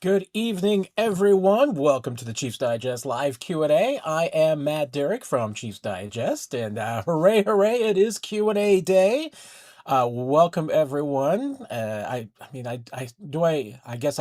Good evening, everyone. Welcome to the Chiefs Digest live Q&A. I am Matt Derrick from Chiefs Digest, and hooray, hooray! It is Q&A day. Welcome, everyone. I mean, I guess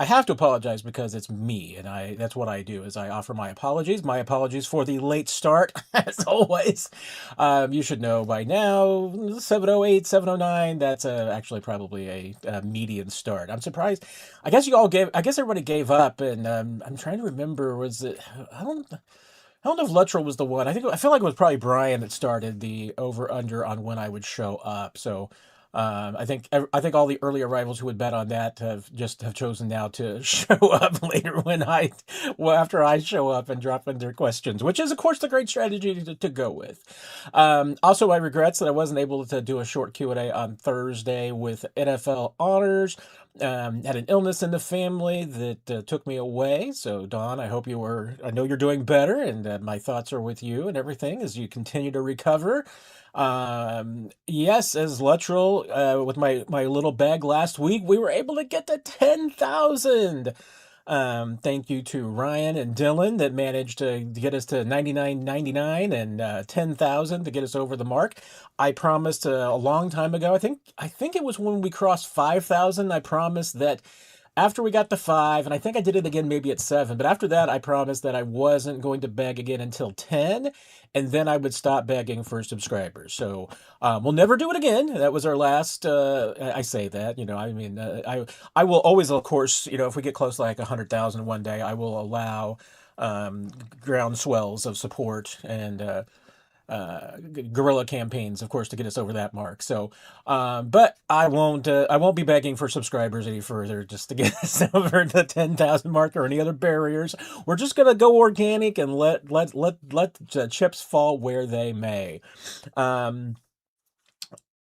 I have to apologize because it's me, and that's what I do is I offer my apologies. My apologies for the late start, as always. You should know by now, 7:08, 7:09. That's actually probably a median start. I'm surprised. I guess everybody gave up, and I'm trying to remember. Was it? I don't. I don't know if Luttrell was the one. I feel like it was probably Brian that started the over under on when I would show up. So I think all the early arrivals who would bet on that have chosen now to show up later well, after I show up and drop in their questions, which is of course the great strategy to go with. Also, my regrets that I wasn't able to do a short Q&A on Thursday with NFL honors. Had an illness in the family that took me away. So, Don, I know you're doing better, and my thoughts are with you and everything as you continue to recover. Yes, as Luttrell, with my little bag last week, we were able to get to 10,000. Thank you to Ryan and Dylan that managed to get us to 99.99 and 10,000 to get us over the mark. I promised a long time ago. I think it was when we crossed 5,000. I promised that after we got to five, and I think I did it again maybe at seven, but after that, I promised that I wasn't going to beg again until 10, and then I would stop begging for subscribers. So we'll never do it again. That was our last. I say that, I mean, I will always, of course, if we get close to like 100,000 one day, I will allow ground swells of support and guerrilla campaigns, of course, to get us over that mark. So, but I won't be begging for subscribers any further just to get us over the 10,000 mark or any other barriers. We're just gonna go organic and let the chips fall where they may. Um,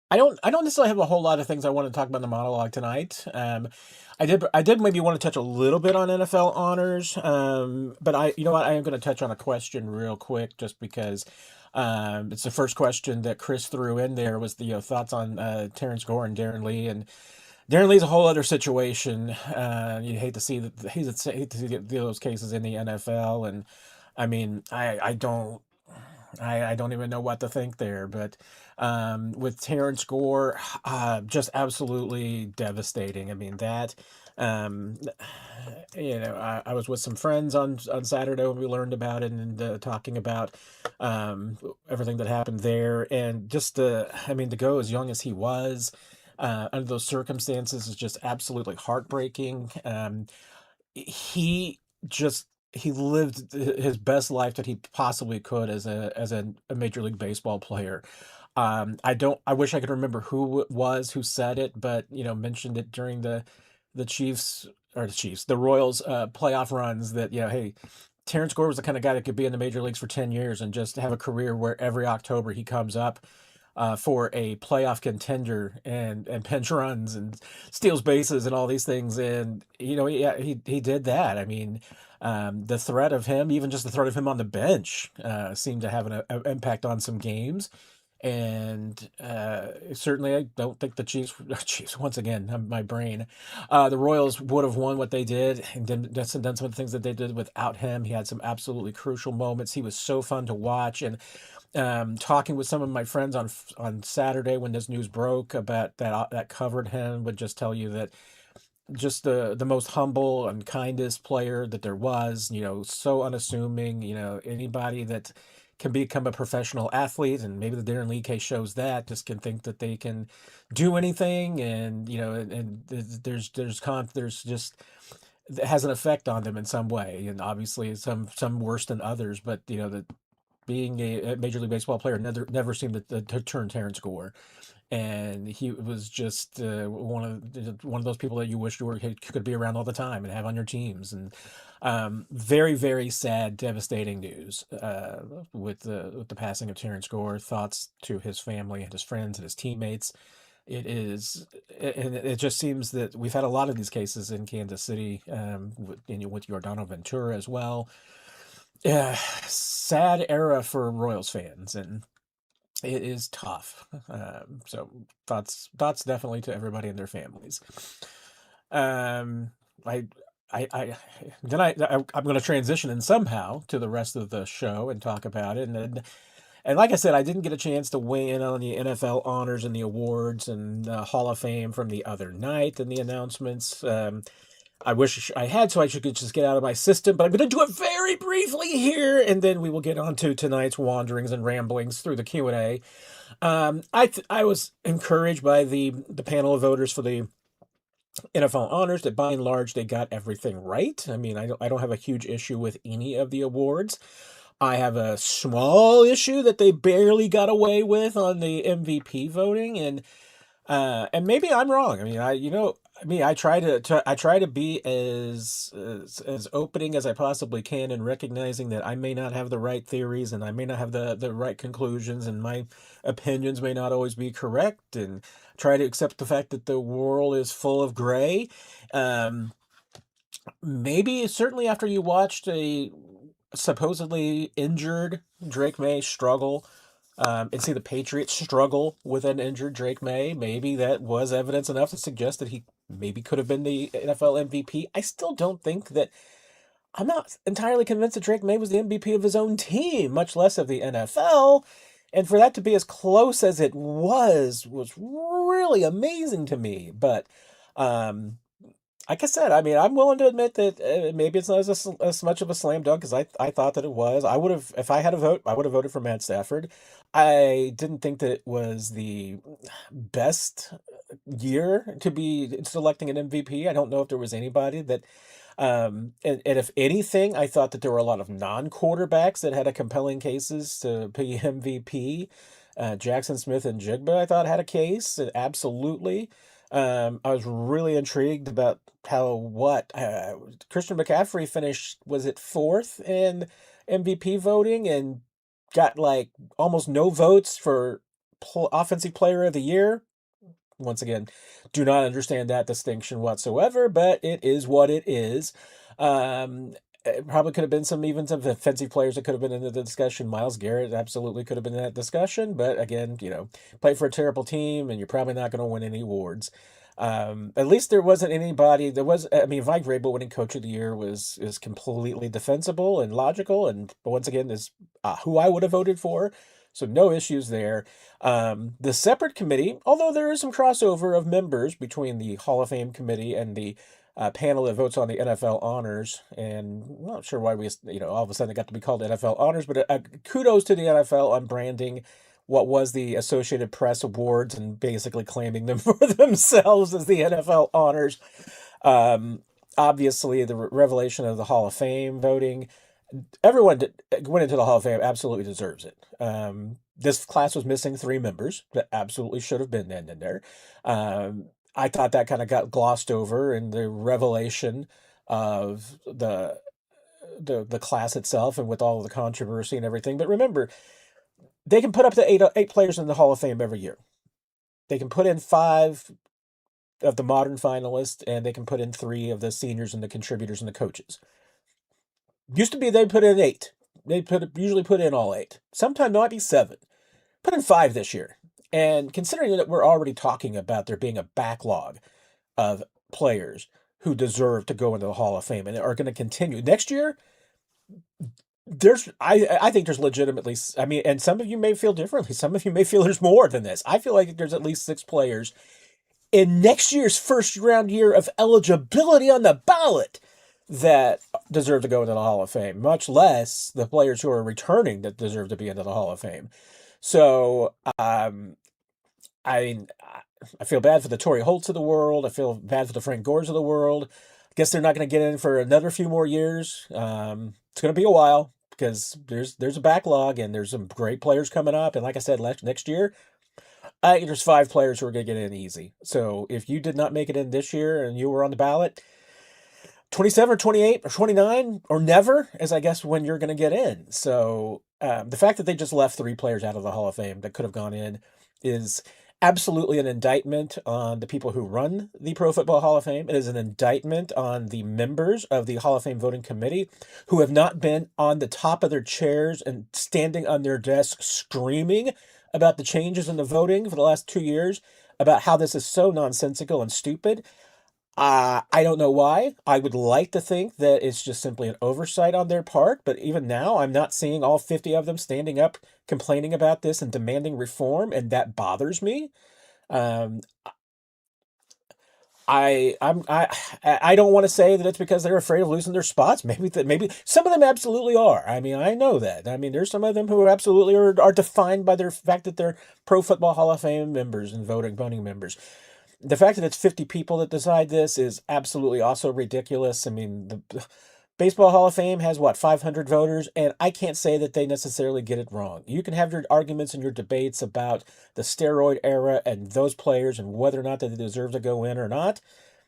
I don't necessarily have a whole lot of things I want to talk about in the monologue tonight. I did maybe want to touch a little bit on NFL honors. But you know what, I am going to touch on a question real quick just because it's the first question that Chris threw in there was the thoughts on Terence Gore and Darren Lee, and Darren Lee's a whole other situation. You hate to see hate to see those cases in the NFL, and I mean, I don't even know what to think there, but with Terrence Gore, just absolutely devastating. I mean that, um, I was with some friends on Saturday when we learned about it and talking about um, everything that happened there, and just I mean, to go as young as he was under those circumstances is just absolutely heartbreaking. He just he lived his best life that he possibly could as a Major League Baseball player. I wish I could remember who it was who said it, but mentioned it during the Chiefs or the Royals playoff runs that hey, Terrence Gore was the kind of guy that could be in the major leagues for 10 years and just have a career where every October he comes up for a playoff contender and pinch runs and steals bases and all these things. And yeah, he did that. I mean, the threat of him, even just the threat of him on the bench, seemed to have an impact on some games. And certainly, I don't think the Chiefs, Chiefs once again, my brain, the Royals would have won what they did and done some of the things that they did without him. He had some absolutely crucial moments. He was so fun to watch, and talking with some of my friends on Saturday when this news broke about that covered him would just tell you that just the most humble and kindest player that there was, so unassuming, anybody that can become a professional athlete, and maybe the Darren Lee case shows that, just can think that they can do anything, and there's just it has an effect on them in some way, and obviously some worse than others, but that being a Major League Baseball player never seemed to turn Terrence Gore, and he was just one of those people that you wish could be around all the time and have on your teams. And very, very sad, devastating news with the passing of Terrence Gore. Thoughts to his family and his friends and his teammates. It is, and it just seems that we've had a lot of these cases in Kansas City, with Giordano Ventura as well. Yeah, sad era for Royals fans, and it is tough. So thoughts definitely to everybody and their families. Um, I, I then I'm going to transition in somehow to the rest of the show and talk about it. And like I said, I didn't get a chance to weigh in on the NFL honors and the awards and Hall of Fame from the other night and the announcements. I wish I had, so I could just get out of my system, but I'm going to do it very briefly here, and then we will get on to tonight's wanderings and ramblings through the Q&A. I was encouraged by the panel of voters for the NFL honors that by and large they got everything right. I mean, I don't have a huge issue with any of the awards. I have a small issue that they barely got away with on the MVP voting, and maybe I'm wrong. I mean, I try to be as opening as I possibly can, and recognizing that I may not have the right theories and I may not have the right conclusions, and my opinions may not always be correct, and try to accept the fact that the world is full of gray. Um, Maybe certainly after you watched a supposedly injured Drake May struggle, and see the Patriots struggle with an injured Drake May, maybe that was evidence enough to suggest that he maybe could have been the NFL MVP. I still don't think that. I'm not entirely convinced that Drake May was the MVP of his own team, much less of the NFL. And for that to be as close as it was really amazing to me. But um, like I said, I mean, I'm willing to admit that maybe it's not as much of a slam dunk as I thought that it was. I would have, if I had a vote, I would have voted for Matt Stafford. I didn't think that it was the best year to be selecting an MVP. I don't know if there was anybody that, and if anything, I thought that there were a lot of non-quarterbacks that had a compelling cases to be MVP. Jackson Smith and Jigba, I thought, had a case, absolutely. I was really intrigued about how Christian McCaffrey finished, was it fourth in MVP voting, and got like almost no votes for offensive player of the year. Once again, do not understand that distinction whatsoever, but it is what it is. It probably could have been some offensive players that could have been in the discussion. Myles Garrett absolutely could have been in that discussion, but again, play for a terrible team and you're probably not going to win any awards. At least there wasn't anybody. I mean, Mike Vrabel winning Coach of the Year is completely defensible and logical, and once again is who I would have voted for. So no issues there. The separate committee, although there is some crossover of members between the Hall of Fame committee and the panel that votes on the NFL honors, and I'm not sure why we, all of a sudden it got to be called NFL honors, but kudos to the NFL on branding what was the Associated Press Awards and basically claiming them for themselves as the NFL honors. Obviously, the revelation of the Hall of Fame voting, everyone that went into the Hall of Fame absolutely deserves it. This class was missing three members that absolutely should have been in there. I thought that kind of got glossed over in the revelation of the class itself, and with all of the controversy and everything. But remember, they can put up to eight players in the Hall of Fame every year. They can put in five of the modern finalists, and they can put in three of the seniors and the contributors and the coaches. Used to be they put in eight. They usually put in all eight. Sometimes it might be seven. Put in five this year. And considering that we're already talking about there being a backlog of players who deserve to go into the Hall of Fame and are going to continue next year, I think there's legitimately, I mean, and some of you may feel differently. Some of you may feel there's more than this. I feel like there's at least six players in next year's first round year of eligibility on the ballot that deserve to go into the Hall of Fame, much less the players who are returning that deserve to be into the Hall of Fame. So, I mean, I feel bad for the Torrey Holtz of the world. I feel bad for the Frank Gores of the world. I guess they're not going to get in for another few more years. It's going to be a while because there's a backlog and there's some great players coming up. And like I said, next year, there's five players who are going to get in easy. So if you did not make it in this year and you were on the ballot, 27 or 28 or 29 or never is, I guess, when you're going to get in. So the fact that they just left three players out of the Hall of Fame that could have gone in is absolutely an indictment on the people who run the Pro Football Hall of Fame. It is an indictment on the members of the Hall of Fame voting committee who have not been on the top of their chairs and standing on their desks screaming about the changes in the voting for the last 2 years, about how this is so nonsensical and stupid. I don't know why. I would like to think that it's just simply an oversight on their part, but even now, I'm not seeing all 50 of them standing up, complaining about this and demanding reform, and that bothers me. Um, I don't want to say that it's because they're afraid of losing their spots. Maybe some of them absolutely are. I mean, I know that. I mean, there's some of them who absolutely are defined by their fact that they're Pro Football Hall of Fame members and voting members. The fact that it's 50 people that decide this is absolutely also ridiculous. I mean, the Baseball Hall of Fame has what, 500 voters, and I can't say that they necessarily get it wrong. You can have your arguments and your debates about the steroid era and those players and whether or not they deserve to go in or not,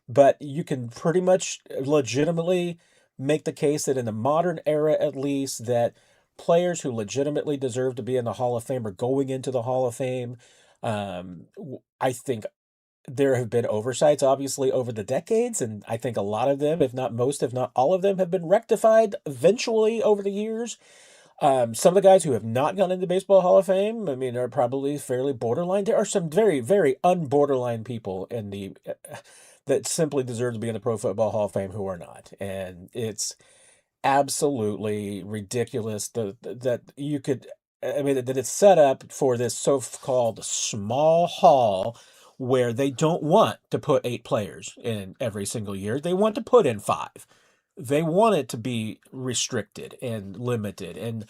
but you can pretty much legitimately make the case that in the modern era, at least, that players who legitimately deserve to be in the Hall of Fame are going into the Hall of Fame. I think there have been oversights, obviously, over the decades, and I think a lot of them, if not most, if not all of them, have been rectified eventually over the years. Some of the guys who have not gone into Baseball Hall of Fame, I mean, are probably fairly borderline. There are some very, very unborderline people in the that simply deserve to be in the Pro Football Hall of Fame who are not, and it's absolutely ridiculous that you could, I mean, that it's set up for this so-called small hall where they don't want to put 8 players in every single year. They want to put in 5. They want it to be restricted and limited. And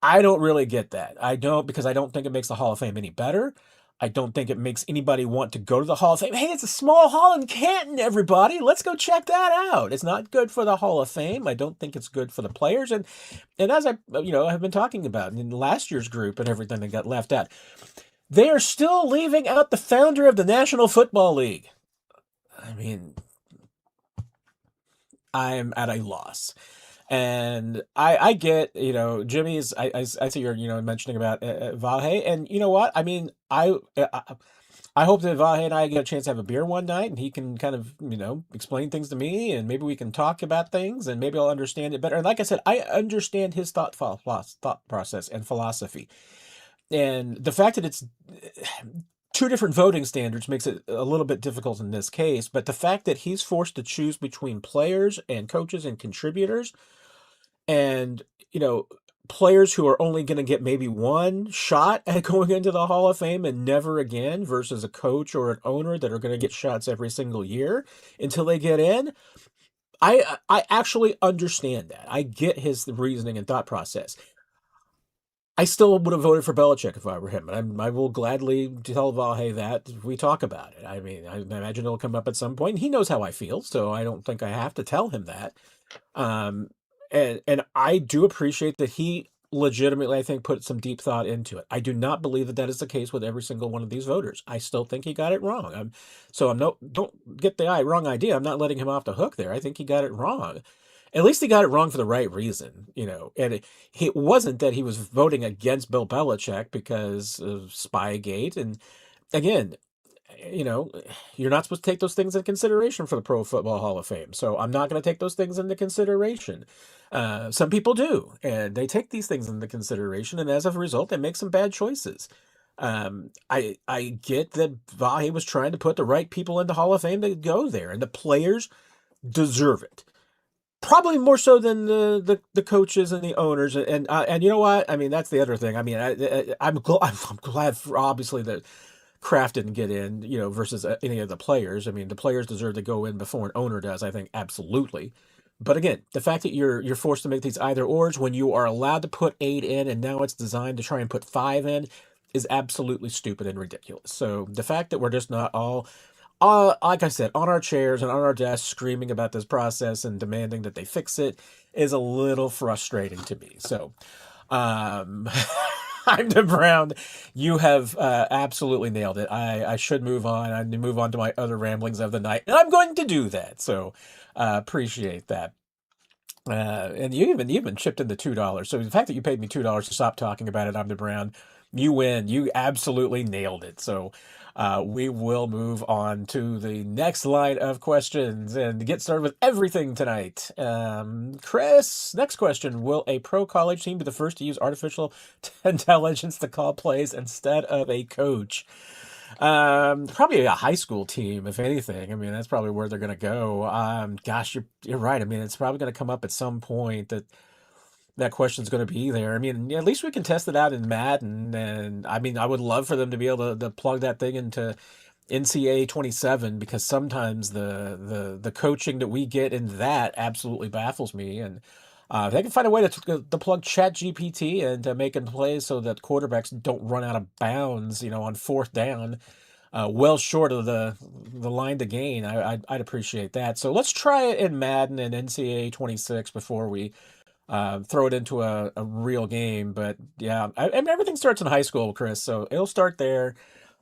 I don't really get that. I don't, because I don't think it makes the Hall of Fame any better. I don't think it makes anybody want to go to the Hall of Fame. Hey, it's a small hall in Canton, everybody. Let's go check that out. It's not good for the Hall of Fame. I don't think it's good for the players. And as I, have been talking about in last year's group and everything that got left out, they are still leaving out the founder of the National Football League. I mean, I'm at a loss. And I get, Jimmy's, I see you're, mentioning about Vahe. And you know what? I mean, I hope that Vahe and I get a chance to have a beer one night and he can kind of, explain things to me and maybe we can talk about things and maybe I'll understand it better. And like I said, I understand his thought process and philosophy. And the fact that it's 2 different voting standards makes it a little bit difficult in this case. But the fact that he's forced to choose between players and coaches and contributors and, players who are only going to get maybe one shot at going into the Hall of Fame and never again versus a coach or an owner that are going to get shots every single year until they get in. I actually understand that. I get his reasoning and thought process. I still would have voted for Belichick if I were him, and I will gladly tell Vahe that if we talk about it. I mean, I imagine it'll come up at some point. He knows how I feel, so I don't think I have to tell him that. Um, and I do appreciate that he legitimately, I think, put some deep thought into it. I do not believe that that is the case with every single one of these voters. I still think he got it wrong. So I'm no don't get the wrong idea. I'm not letting him off the hook there. I think he got it wrong. At least he got it wrong for the right reason, And it wasn't that he was voting against Bill Belichick because of Spygate. And again, you know, you're not supposed to take those things into consideration for the Pro Football Hall of Fame. So I'm not going to take those things into consideration. Some people do, and they take these things into consideration, and as a result, they make some bad choices. I get that Vahe was trying to put the right people in the Hall of Fame to go there, and the players deserve it. Probably more so than the coaches and the owners, and you know what? I mean, that's the other thing. I mean, I'm glad for obviously that Kraft didn't get in, versus any of the players. I mean, the players deserve to go in before an owner does. I think absolutely. But again, the fact that you're forced to make these either ors when you are allowed to put 8 in, and now it's designed to try and put 5 in, is absolutely stupid and ridiculous. So the fact that we're just not all like I said, on our chairs and on our desks screaming about this process and demanding that they fix it is a little frustrating to me. So, um, I'm the Brown. You have absolutely nailed it. I should move on. I need to move on to my other ramblings of the night, and I'm going to do that. So, appreciate that. And you even chipped in the $2. So the fact that you paid me $2 to stop talking about it, I'm the Brown, you win. You absolutely nailed it. So we will move on to the next line of questions and get started with everything tonight. Chris, next question. Will a pro college team be the first to use artificial intelligence to call plays instead of a coach? Probably a high school team, if anything. I mean, that's probably where they're going to go. Gosh, you're right. I mean, it's probably going to come up at some point that that question's going to be there. I mean, yeah, at least we can test it out in Madden, and I mean, I would love for them to be able to plug that thing into NCAA 27 because sometimes the coaching that we get in that absolutely baffles me. And if they can find a way to plug Chat GPT and to making plays so that quarterbacks don't run out of bounds, on fourth down, well short of the line to gain, I'd appreciate that. So let's try it in Madden and NCAA 26 before we throw it into a real game. But yeah, I mean, everything starts in high school, Chris. So it'll start there.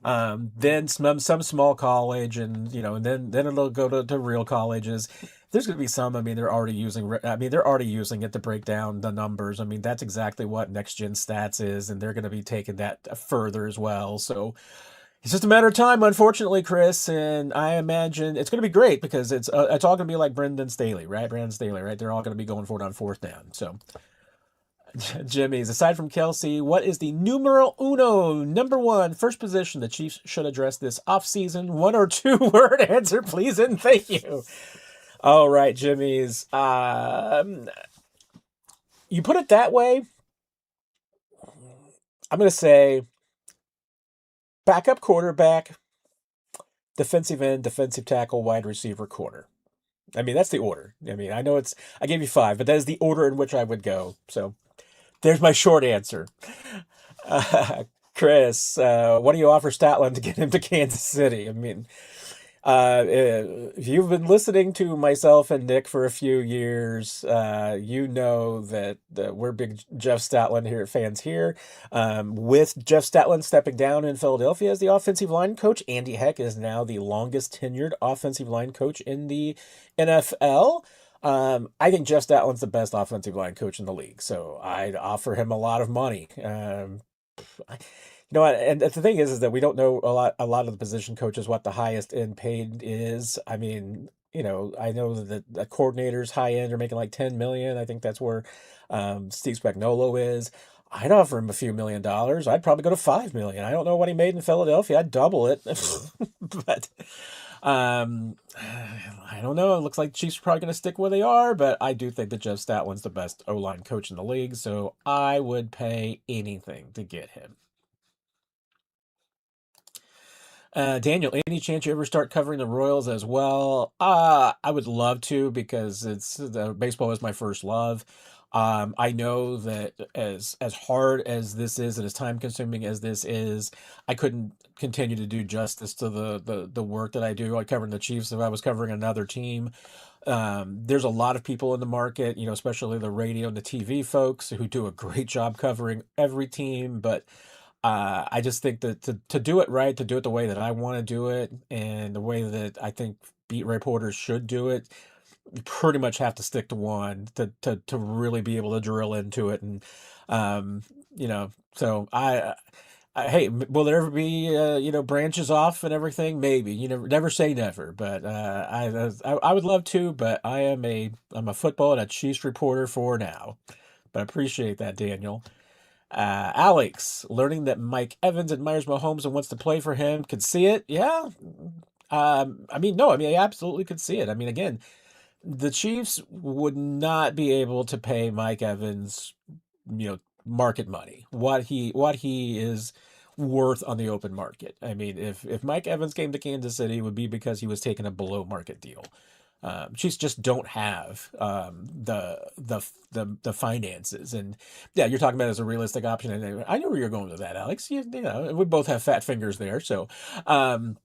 Then some small college, and and then it'll go to real colleges. There's going to be some. I mean, they're already using. I mean, they're already using it to break down the numbers. I mean, that's exactly what Next Gen Stats is, and they're going to be taking that further as well. So it's just a matter of time, unfortunately, Chris. And I imagine it's going to be great because it's all going to be like Brendan Staley, right? Brandon Staley, right? They're all going to be going for it on fourth down. So, Jimmy's aside from Kelsey, what is the numero uno, number one, first position the Chiefs should address this offseason? One or two word answer, please, and thank you. All right, Jimmy's. You put it that way. I'm going to say backup quarterback, defensive end, defensive tackle, wide receiver, corner. I mean, that's the order. I mean, I gave you five, but that is the order in which I would go. So there's my short answer. Uh, Chris, what do you offer Statland to get him to Kansas City? I mean, if you've been listening to myself and Nick for a few years, you know that we're big Jeff Statland here fans here. With Jeff Statland stepping down in Philadelphia as the offensive line coach, Andy Heck is now the longest tenured offensive line coach in the NFL. I think Jeff Statland's the best offensive line coach in the league, so I'd offer him a lot of money. You know what? And the thing is that we don't know a lot of the position coaches what the highest end paid is. I mean, I know that the coordinators high end are making like 10 million. I think that's where Steve Spagnuolo is. I'd offer him a few $1 million. I'd probably go to 5 million. I don't know what he made in Philadelphia. I'd double it. But I don't know. It looks like Chiefs are probably going to stick where they are, but I do think that Jeff Statland's the best O-line coach in the league, so I would pay anything to get him. Daniel, any chance you ever start covering the Royals as well? I would love to because baseball is my first love. I know that as hard as this is and as time consuming as this is, I couldn't continue to do justice to the work that I do. I covering the Chiefs if I was covering another team. There's a lot of people in the market, especially the radio and the TV folks who do a great job covering every team, but I just think that to do it right, to do it the way that I want to do it, and the way that I think beat reporters should do it, you pretty much have to stick to one to really be able to drill into it. And um, so hey, will there ever be branches off and everything? Maybe. You never say never, but I would love to, but I'm a football and a Chiefs reporter for now. But I appreciate that, Daniel. Alex, learning that Mike Evans admires Mahomes and wants to play for him, could see it. Yeah. I mean, no, I mean, I absolutely could see it. I mean, again, the Chiefs would not be able to pay Mike Evans, market money, what he is worth on the open market. I mean, if Mike Evans came to Kansas City, it would be because he was taking a below market deal. Chiefs just don't have the finances, and yeah, you're talking about it as a realistic option. And I know where you're going with that, Alex. We both have fat fingers there, so um,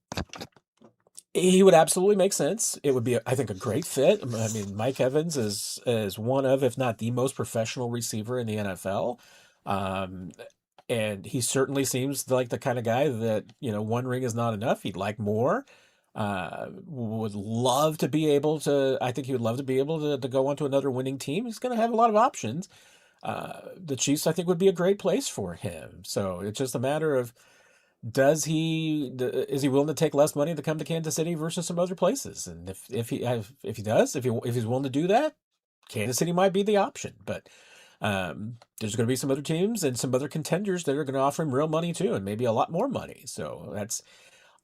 he would absolutely make sense. It would be, I think, a great fit. I mean, Mike Evans is one of, if not the most professional receiver in the NFL. Um, and he certainly seems like the kind of guy that, one ring is not enough. He'd like more. Would love to be able to, I think he would love to be able to go on to another winning team. He's going to have a lot of options. The Chiefs, I think, would be a great place for him. So it's just a matter of, is he willing to take less money to come to Kansas City versus some other places? And if he's willing to do that, Kansas City might be the option. But there's going to be some other teams and some other contenders that are going to offer him real money too, and maybe a lot more money. So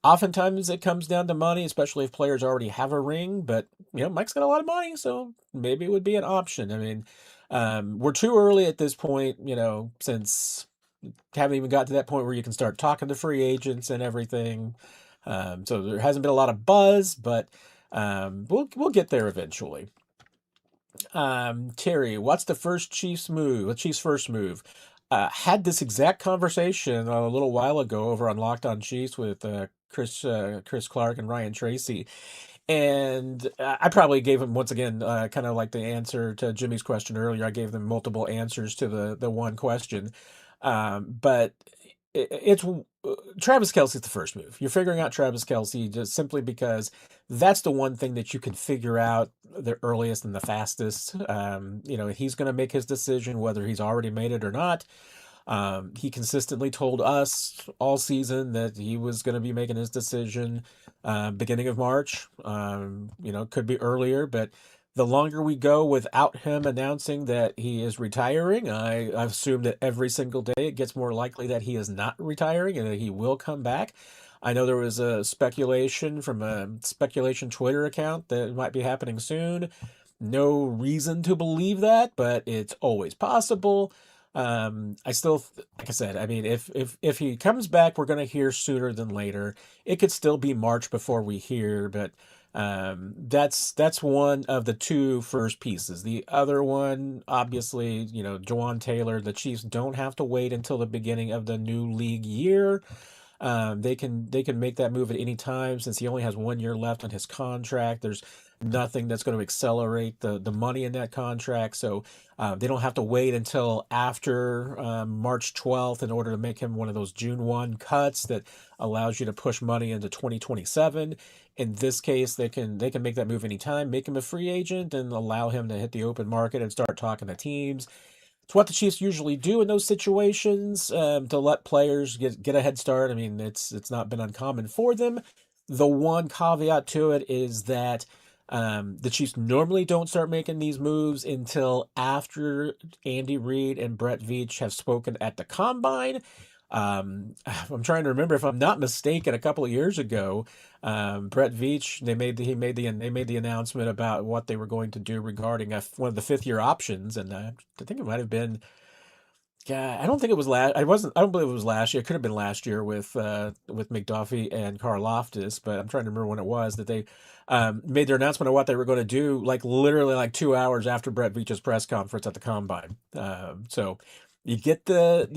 Oftentimes it comes down to money, especially if players already have a ring. But Mike's got a lot of money, so maybe it would be an option. I mean, we're too early at this point, since haven't even got to that point where you can start talking to free agents and everything. So there hasn't been a lot of buzz, but we'll get there eventually. Terry, what's the first Chiefs move? The Chiefs' first move. Had this exact conversation a little while ago over on Locked On Chiefs with Chris Clark and Ryan Tracy, and I probably gave him once again kind of like the answer to Jimmy's question earlier. I gave them multiple answers to the one question, but it's Travis Kelce's the first move. You're figuring out Travis Kelce just simply because that's the one thing that you can figure out the earliest and the fastest. He's going to make his decision whether he's already made it or not. He consistently told us all season that he was going to be making his decision beginning of March. Could be earlier, but the longer we go without him announcing that he is retiring, I assume that every single day it gets more likely that he is not retiring and that he will come back. I know there was a speculation from a speculation Twitter account that it might be happening soon. No reason to believe that, but it's always possible. I still, like I said, I mean, if he comes back, we're going to hear sooner than later. It could still be March before we hear, but that's one of the two first pieces. The other one, obviously, Jawan Taylor. The Chiefs don't have to wait until the beginning of the new league year. They can make that move at any time since he only has 1 year left on his contract. There's nothing that's going to accelerate the money in that contract, so they don't have to wait until after March 12th in order to make him one of those June 1 cuts that allows you to push money into 2027. In this case, they can make that move anytime, make him a free agent, and allow him to hit the open market and start talking to teams. It's what the Chiefs usually do in those situations to let players get a head start. I mean, it's not been uncommon for them. The one caveat to it is that the Chiefs normally don't start making these moves until after Andy Reid and Brett Veach have spoken at the combine. I'm trying to remember if I'm not mistaken. A couple of years ago, Brett Veach they made the announcement about what they were going to do regarding one of the fifth-year options, and I think it might have been. Yeah, I don't think it was last. I wasn't. I don't believe it was last year. It could have been last year with McDuffie and Karlaftis, but I'm trying to remember when it was that they made their announcement of what they were going to do, like literally like 2 hours after Brett Veach's press conference at the combine. So you get the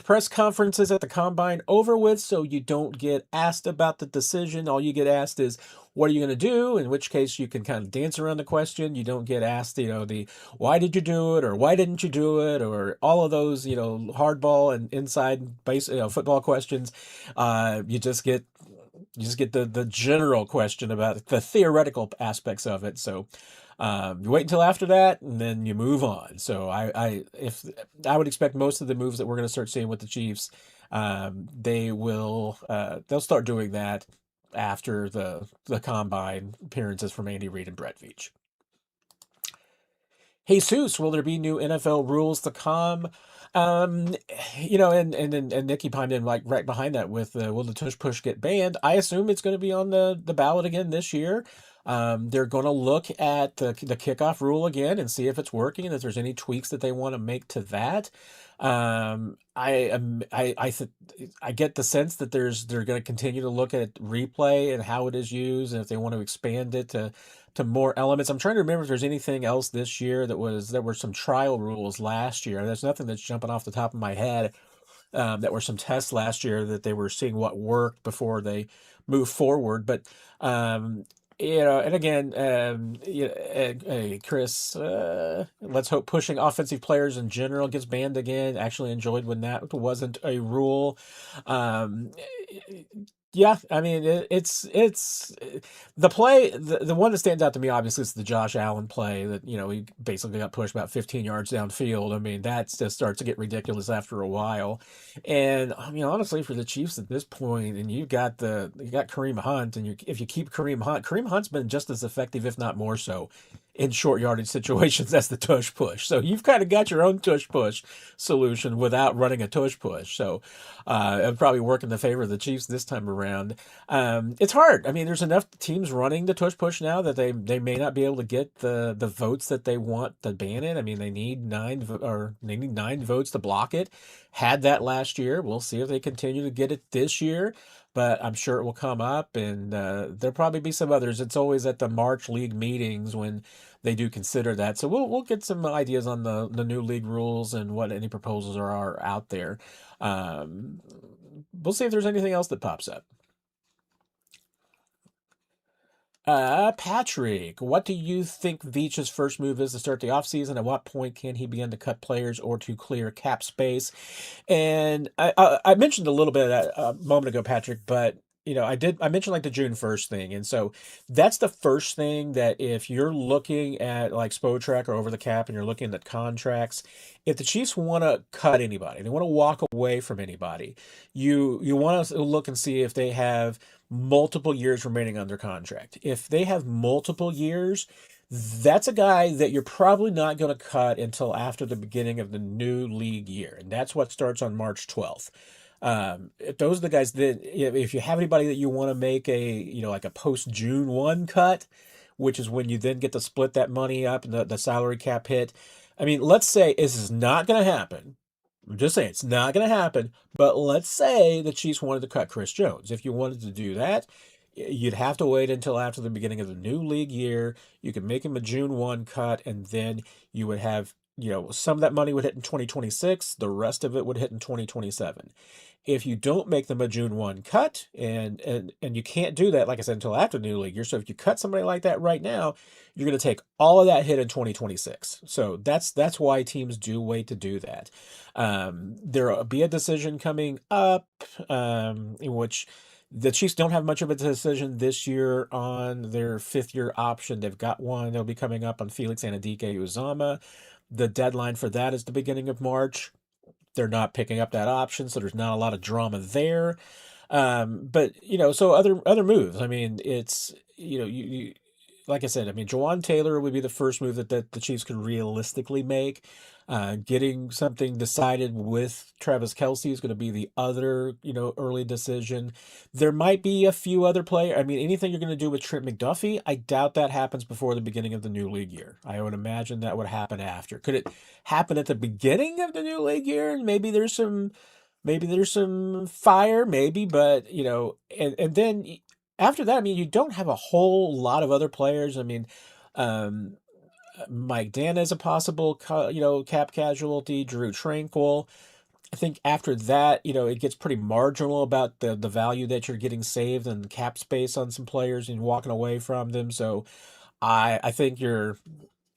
press conferences at the combine over with, so you don't get asked about the decision. All you get asked is, what are you going to do? In which case you can kind of dance around the question. You don't get asked, the why did you do it or why didn't you do it or all of those, hardball and inside base, football questions. You just get the general question about the theoretical aspects of it. So you wait until after that, and then you move on. So I would expect most of the moves that we're going to start seeing with the Chiefs, they'll start doing that after the combine appearances from Andy Reid and Brett Veach. Jesus, will there be new NFL rules to come? Um, and Nikki pimed in like right behind that with will the tush push get banned? I assume it's going to be on the ballot again this year. They're going to look at the kickoff rule again and see if it's working and if there's any tweaks that they want to make to that. I get the sense that they're going to continue to look at replay and how it is used, and if they want to expand it to more elements. I'm trying to remember if there's anything else this year there were some trial rules last year. There's nothing that's jumping off the top of my head. That were some tests last year that they were seeing what worked before they move forward. But and again, hey, Chris, let's hope pushing offensive players in general gets banned again. Actually enjoyed when that wasn't a rule. Um, yeah, I mean, the play, the one that stands out to me, obviously, is the Josh Allen play that, he basically got pushed about 15 yards downfield. I mean, that just starts to get ridiculous after a while. And I mean, honestly, for the Chiefs at this point, and you got Kareem Hunt, and if you keep Kareem Hunt's been just as effective, if not more so, in short yardage situations. That's the tush push. So you've kind of got your own tush push solution without running a tush push. So it'll probably work in the favor of the Chiefs this time around. It's hard. I mean, there's enough teams running the tush push now that they may not be able to get the votes that they want to ban it. I mean, they need they need 9 votes to block it. Had that last year. We'll see if they continue to get it this year, but I'm sure it will come up, and there'll probably be some others. It's always at the March league meetings when they do consider that. So we'll get some ideas on the new league rules and what any proposals are out there. Um, we'll see if there's anything else that pops up. Patrick, what do you think Veach's first move is to start the offseason? At what point can he begin to cut players or to clear cap space? And I mentioned a little bit of that a moment ago, Patrick, but I mentioned like the June 1st thing. And so that's the first thing that if you're looking at like Spotrac or over the cap and you're looking at contracts, if the Chiefs want to cut anybody, they want to walk away from anybody, you want to look and see if they have multiple years remaining on their contract. If they have multiple years, that's a guy that you're probably not going to cut until after the beginning of the new league year. And that's what starts on March 12th. If those are the guys that, if you have anybody that you want to make like a post June 1 cut, which is when you then get to split that money up and the salary cap hit. I mean, let's say this is not going to happen. I'm just saying it's not going to happen. But let's say the Chiefs wanted to cut Chris Jones. If you wanted to do that, you'd have to wait until after the beginning of the new league year. You could make him a June 1 cut, and then you would have, some of that money would hit in 2026. The rest of it would hit in 2027. If you don't make them a June 1 cut, and you can't do that, like I said, until after the new league year. So if you cut somebody like that right now, you're going to take all of that hit in 2026. So that's why teams do wait to do that. There'll be a decision coming up, in which the Chiefs don't have much of a decision this year on their 5th-year option. They've got one. They'll be coming up on Felix Anudike-Uzomah. The deadline for that is the beginning of March. They're not picking up that option, so there's not a lot of drama there. But so other moves. I mean, it's you like I said. I mean, Jawan Taylor would be the first move that the Chiefs could realistically make. Getting something decided with Travis Kelce is going to be the other early decision. There might be a few other players. I mean, anything you're going to do with Trent McDuffie, I doubt that happens before the beginning of the new league year. I would imagine that would happen after. Could it happen at the beginning of the new league year? And maybe there's some fire, maybe, but and then after that, I mean, you don't have a whole lot of other players. I mean, um, Mike Dan is a possible, cap casualty. Drew Tranquil. I think after that, it gets pretty marginal about the value that you're getting saved and cap space on some players and walking away from them. So I think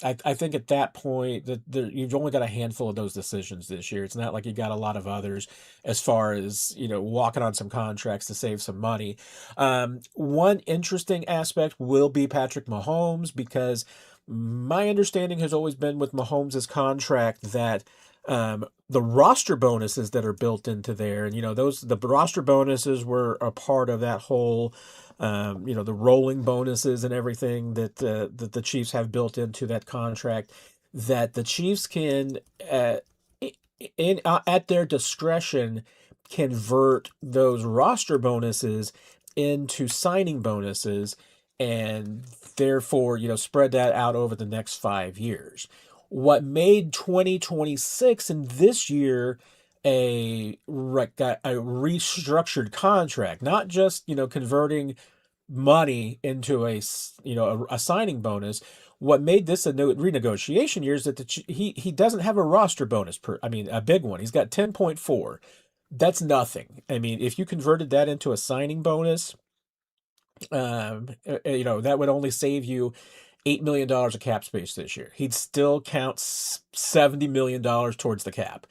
I think at that point that you've only got a handful of those decisions this year. It's not like you got a lot of others as far as walking on some contracts to save some money. One interesting aspect will be Patrick Mahomes, because my understanding has always been with Mahomes' contract that the roster bonuses that are built into there, and the roster bonuses were a part of that whole, the rolling bonuses and everything that the Chiefs have built into that contract, that the Chiefs can, at their discretion, convert those roster bonuses into signing bonuses, and therefore, spread that out over the next 5 years. What made 2026 and this year a restructured contract, not just, converting money into a signing bonus. What made this a renegotiation year is that he doesn't have a roster bonus a big one. He's got 10.4. That's nothing. I mean, if you converted that into a signing bonus, that would only save you $8 million of cap space this year. He'd still count $70 million towards the cap.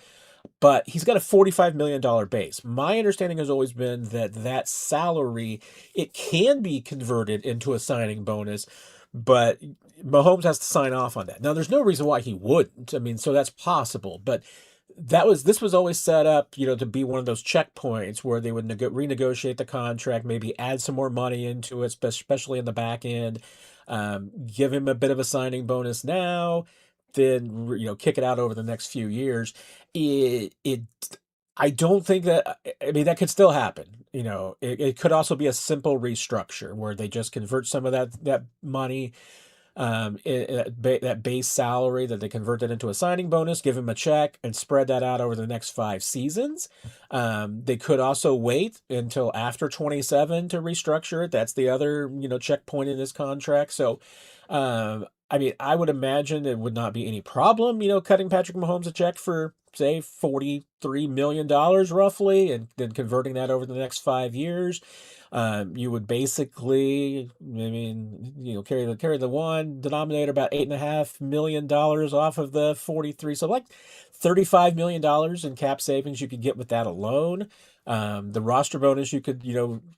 But he's got a $45 million base. My understanding has always been that salary, it can be converted into a signing bonus, but Mahomes has to sign off on that. Now, there's no reason why he wouldn't. I mean, so that's possible. But this was always set up, to be one of those checkpoints where they would renegotiate the contract, maybe add some more money into it, especially in the back end, give him a bit of a signing bonus now, then kick it out over the next few years. It I don't think that, I mean, that could still happen. It could also be a simple restructure where they just convert some of that money, that base salary, that they convert that into a signing bonus, give him a check, and spread that out over the next 5 seasons. They could also wait until after 27 to restructure it. That's the other, checkpoint in this contract. So, I mean, I would imagine it would not be any problem, cutting Patrick Mahomes a check for, say, $43 million roughly, and then converting that over the next 5 years. You would basically, I mean, carry the one denominator, about $8.5 million off of the 43, so like $35 million in cap savings you could get with that alone. The roster bonus you could,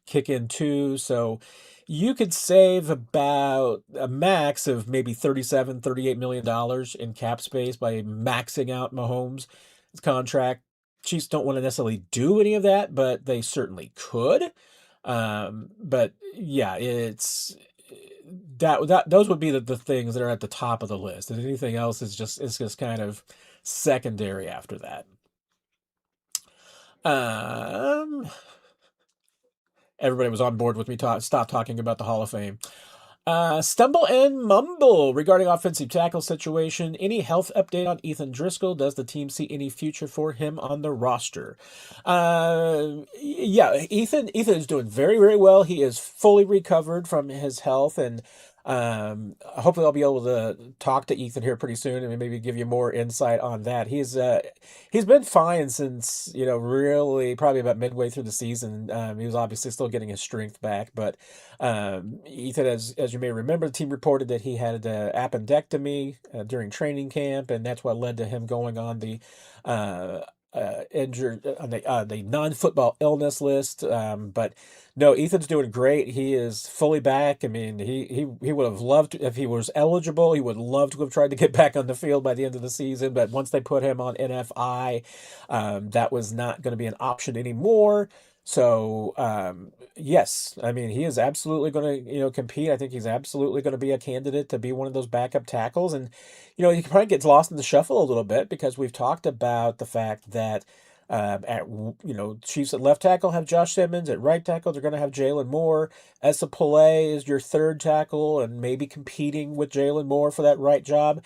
kick in too, so you could save about a max of maybe $37-38 million in cap space by maxing out Mahomes' contract. Chiefs don't want to necessarily do any of that, but they certainly could. But yeah, it's that those would be the things that are at the top of the list, and anything else is just kind of secondary after that. Um, Everybody was on board with me. Stop talking about the Hall of Fame. Stumble and mumble regarding offensive tackle situation. Any health update on Ethan Driskell? Does the team see any future for him on the roster? Yeah, Ethan is doing very, very well. He is fully recovered from his health, and hopefully I'll be able to talk to Ethan here pretty soon and maybe give you more insight on that. He's been fine since, really probably about midway through the season. He was obviously still getting his strength back, but Ethan, as you may remember, the team reported that he had an appendectomy during training camp, and that's what led to him going on the injured on the non-football illness list. But no, Ethan's doing great. He is fully back. I mean, he would have loved if he was eligible. He would love to have tried to get back on the field by the end of the season. But once they put him on NFI, that was not going to be an option anymore. So, yes, I mean, he is absolutely going to, compete. I think he's absolutely going to be a candidate to be one of those backup tackles. And, he probably gets lost in the shuffle a little bit because we've talked about the fact that, Chiefs at left tackle have Josh Simmons. At right tackle, they're going to have Jalen Moore. Esa Pule is your third tackle and maybe competing with Jalen Moore for that right job.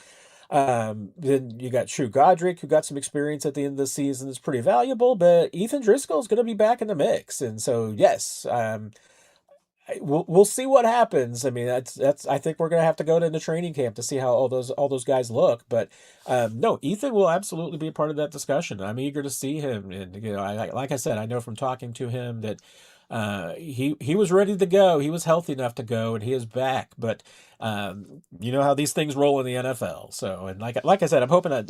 Then you got True Godric, who got some experience at the end of the season, is pretty valuable, but Ethan Driskell is going to be back in the mix. And so, yes, we'll see what happens. I mean, that's I think we're going to have to go to the training camp to see how all those guys look. But no, Ethan will absolutely be a part of that discussion. I'm eager to see him, and like I said, I know from talking to him that he was ready to go. He was healthy enough to go, and he is back. But you know how these things roll in the NFL. So, and like I said, I'm hoping that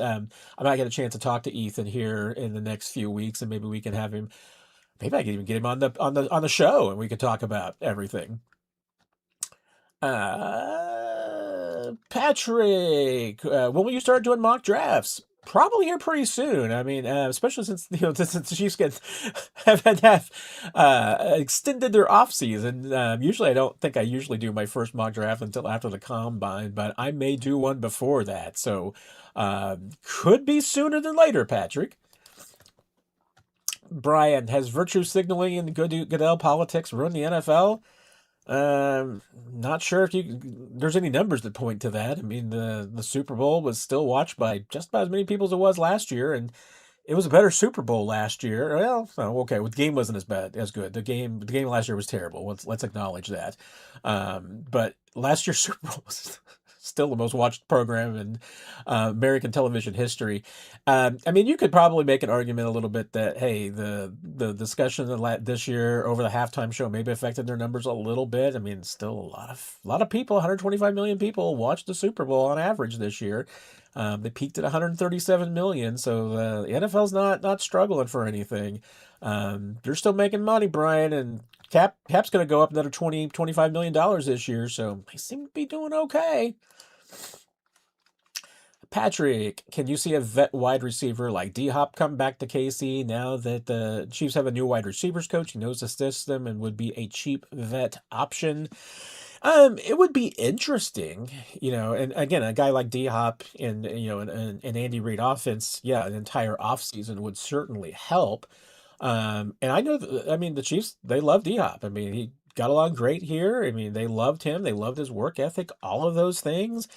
I might get a chance to talk to Ethan here in the next few weeks, and maybe we can have him. Maybe I can even get him on the show, and we could talk about everything. Patrick, when will you start doing mock drafts? Probably here pretty soon. I mean, especially since since the Chiefs have extended their off season. Usually, I don't think I usually do my first mock draft until after the combine, but I may do one before that. So, could be sooner than later, Patrick. Brian, has virtue signaling and Goodell politics ruined the NFL? Not sure if there's any numbers that point to that. I mean, the Super Bowl was still watched by just about as many people as it was last year, and it was a better Super Bowl last year. Well, okay, the game wasn't as good. The game last year was terrible. Let's acknowledge that. But last year's Super Bowl was still the most watched program in American television history. I mean, you could probably make an argument a little bit that, hey, the discussion this year over the halftime show maybe affected their numbers a little bit. I mean, still a lot of people, 125 million people watched the Super Bowl on average this year. They peaked at 137 million, so the NFL's not struggling for anything. They're still making money, Brian, and Cap's going to go up another $25 million this year, so they seem to be doing okay. Patrick, can you see a vet wide receiver like D Hop come back to KC now that the Chiefs have a new wide receivers coach? He knows the system and would be a cheap vet option. It would be interesting, and again, a guy like D Hop in an Andy Reid offense, yeah, an entire offseason would certainly help. And I know that, I mean, the Chiefs, they love D Hop. I mean, he got along great here. I mean, they loved him. They loved his work ethic, all of those things.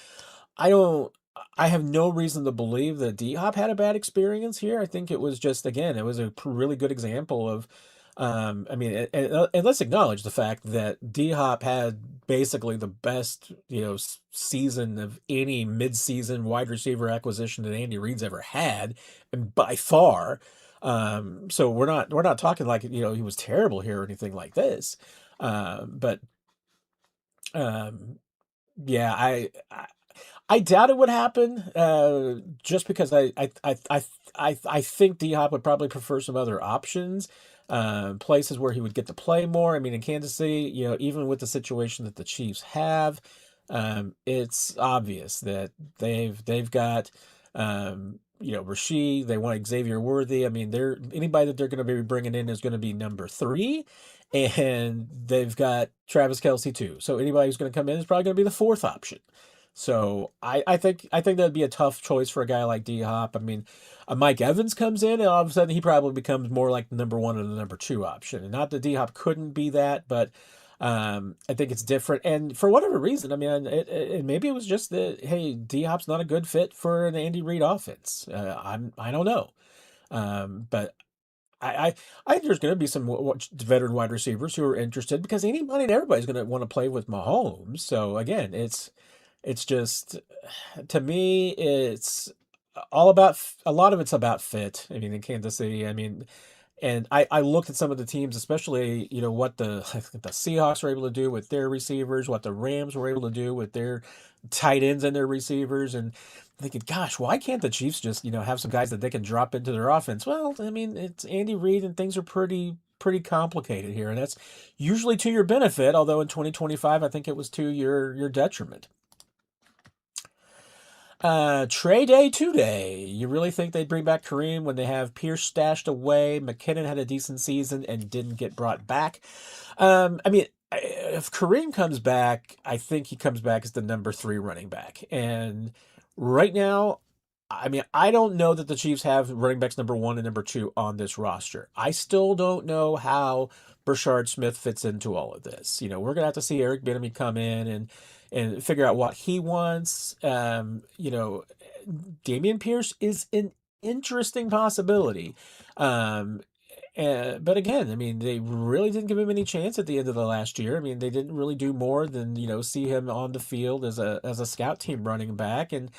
I don't. I have no reason to believe that D Hop had a bad experience here. I think it was just, again, it was a really good example of. I mean, and let's acknowledge the fact that D Hop had basically the best, season of any midseason wide receiver acquisition that Andy Reid's ever had, and by far. So we're not talking like he was terrible here or anything like this. But um, yeah, I doubt it would happen, just because I think D Hop would probably prefer some other options, places where he would get to play more. I mean, in Kansas City, even with the situation that the Chiefs have, it's obvious that they've got, Rasheed. They want Xavier Worthy. I mean, anybody that they're going to be bringing in is going to be number three, and they've got Travis Kelce too. So anybody who's going to come in is probably going to be the fourth option. So I think that'd be a tough choice for a guy like D Hop. I mean, Mike Evans comes in, and all of a sudden he probably becomes more like the number one and the number two option. And not that D Hop couldn't be that, but I think it's different. And for whatever reason, I mean, maybe it was just that, hey, D Hop's not a good fit for an Andy Reid offense. I don't know, but I think there's going to be some veteran wide receivers who are interested, because anybody and everybody's going to want to play with Mahomes. So again, it's just, to me, it's all about, a lot of it's about fit. I mean, in Kansas City, I mean, and I looked at some of the teams, especially, what I think the Seahawks were able to do with their receivers, what the Rams were able to do with their tight ends and their receivers, and thinking, gosh, why can't the Chiefs just, have some guys that they can drop into their offense? Well, I mean, it's Andy Reid, and things are pretty complicated here, and that's usually to your benefit, although in 2025, I think it was to your detriment. Trey Day today. You really think they'd bring back Kareem when they have Pierce stashed away? McKinnon had a decent season and didn't get brought back. I mean, if Kareem comes back, I think he comes back as the number three running back. And right now, I mean, I don't know that the Chiefs have running backs number one and number two on this roster. I still don't know how Brashard Smith fits into all of this. We're gonna have to see Eric Bieniemy come in and figure out what he wants. Damian Pierce is an interesting possibility. Um, but again, I mean, they really didn't give him any chance at the end of the last year. I mean, they didn't really do more than, see him on the field as a scout team running back, and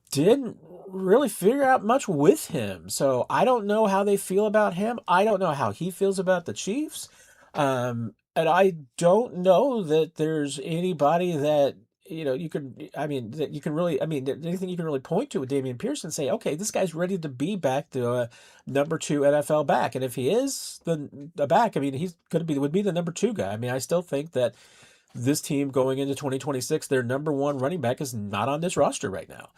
didn't really figure out much with him. So I don't know how they feel about him. I don't know how he feels about the Chiefs. And I don't know that there's anybody that, you can, I mean, that you can really, I mean, anything you can really point to with Damian Pierce and say, okay, this guy's ready to be back to a number two NFL back. And if he is the back, I mean, he's going to would be the number two guy. I mean, I still think that this team going into 2026, their number one running back is not on this roster right now.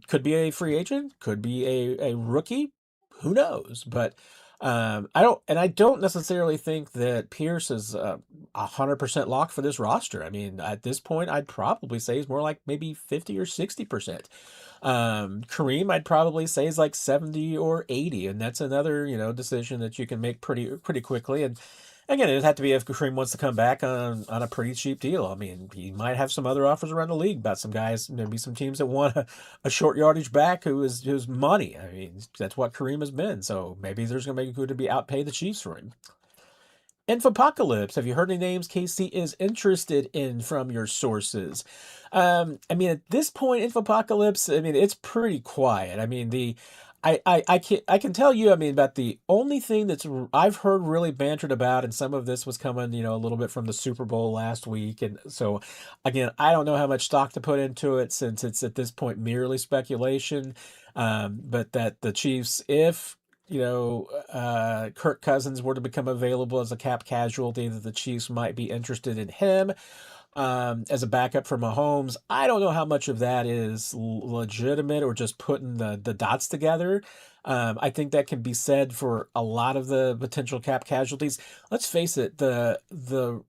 Could be a free agent, could be a rookie, who knows? But I don't necessarily think that Pierce is 100% locked for this roster. I mean, at this point, I'd probably say he's more like maybe 50 or 60%. Kareem, I'd probably say is like 70 or 80, and that's another, decision that you can make pretty quickly. And again, it'd have to be if Kareem wants to come back on a pretty cheap deal. I mean, he might have some other offers around the league about some guys, maybe some teams that want a short yardage back who's money. I mean, that's what Kareem has been. So maybe there's going to be good to be outpay the Chiefs for him. Infopocalypse, have you heard any names KC is interested in from your sources? I mean, at this point, Infopocalypse, I mean, it's pretty quiet. I mean, I can tell you, I mean, about the only thing I've heard really bantered about, and some of this was coming, a little bit from the Super Bowl last week. And so, again, I don't know how much stock to put into it, since it's at this point merely speculation. But that the Chiefs, if Kirk Cousins were to become available as a cap casualty, that the Chiefs might be interested in him. as a backup for Mahomes. I don't know how much of that is legitimate or just putting the dots together. I think that can be said for a lot of the potential cap casualties. Let's face it, the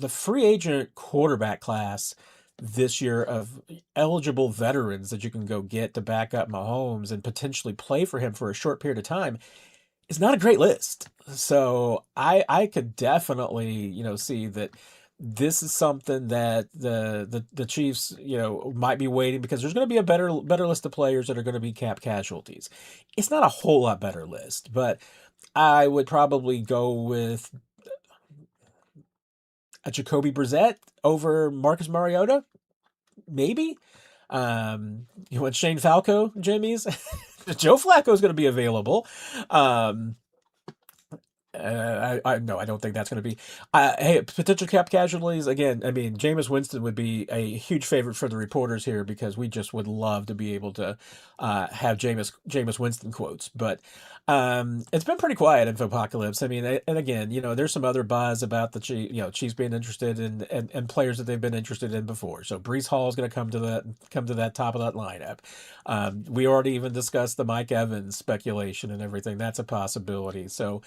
free agent quarterback class this year of eligible veterans that you can go get to back up Mahomes and potentially play for him for a short period of time is not a great list. So I could definitely, see that this is something that the Chiefs, might be waiting because there's going to be a better list of players that are going to be cap casualties. It's not a whole lot better list, but I would probably go with a Jacoby Brissett over Marcus Mariota, maybe. You want Shane Falco, Jimmy's? Joe Flacco is going to be available. Um, I no, I don't think that's going to be. Hey, potential cap casualties again. I mean, Jameis Winston would be a huge favorite for the reporters here because we just would love to be able to have Jameis Winston quotes. But it's been pretty quiet in Apocalypse. I mean, and again, there's some other buzz about the Chiefs being interested in and players that they've been interested in before. So Brees Hall is going to come to that top of that lineup. We already even discussed the Mike Evans speculation and everything. That's a possibility. So.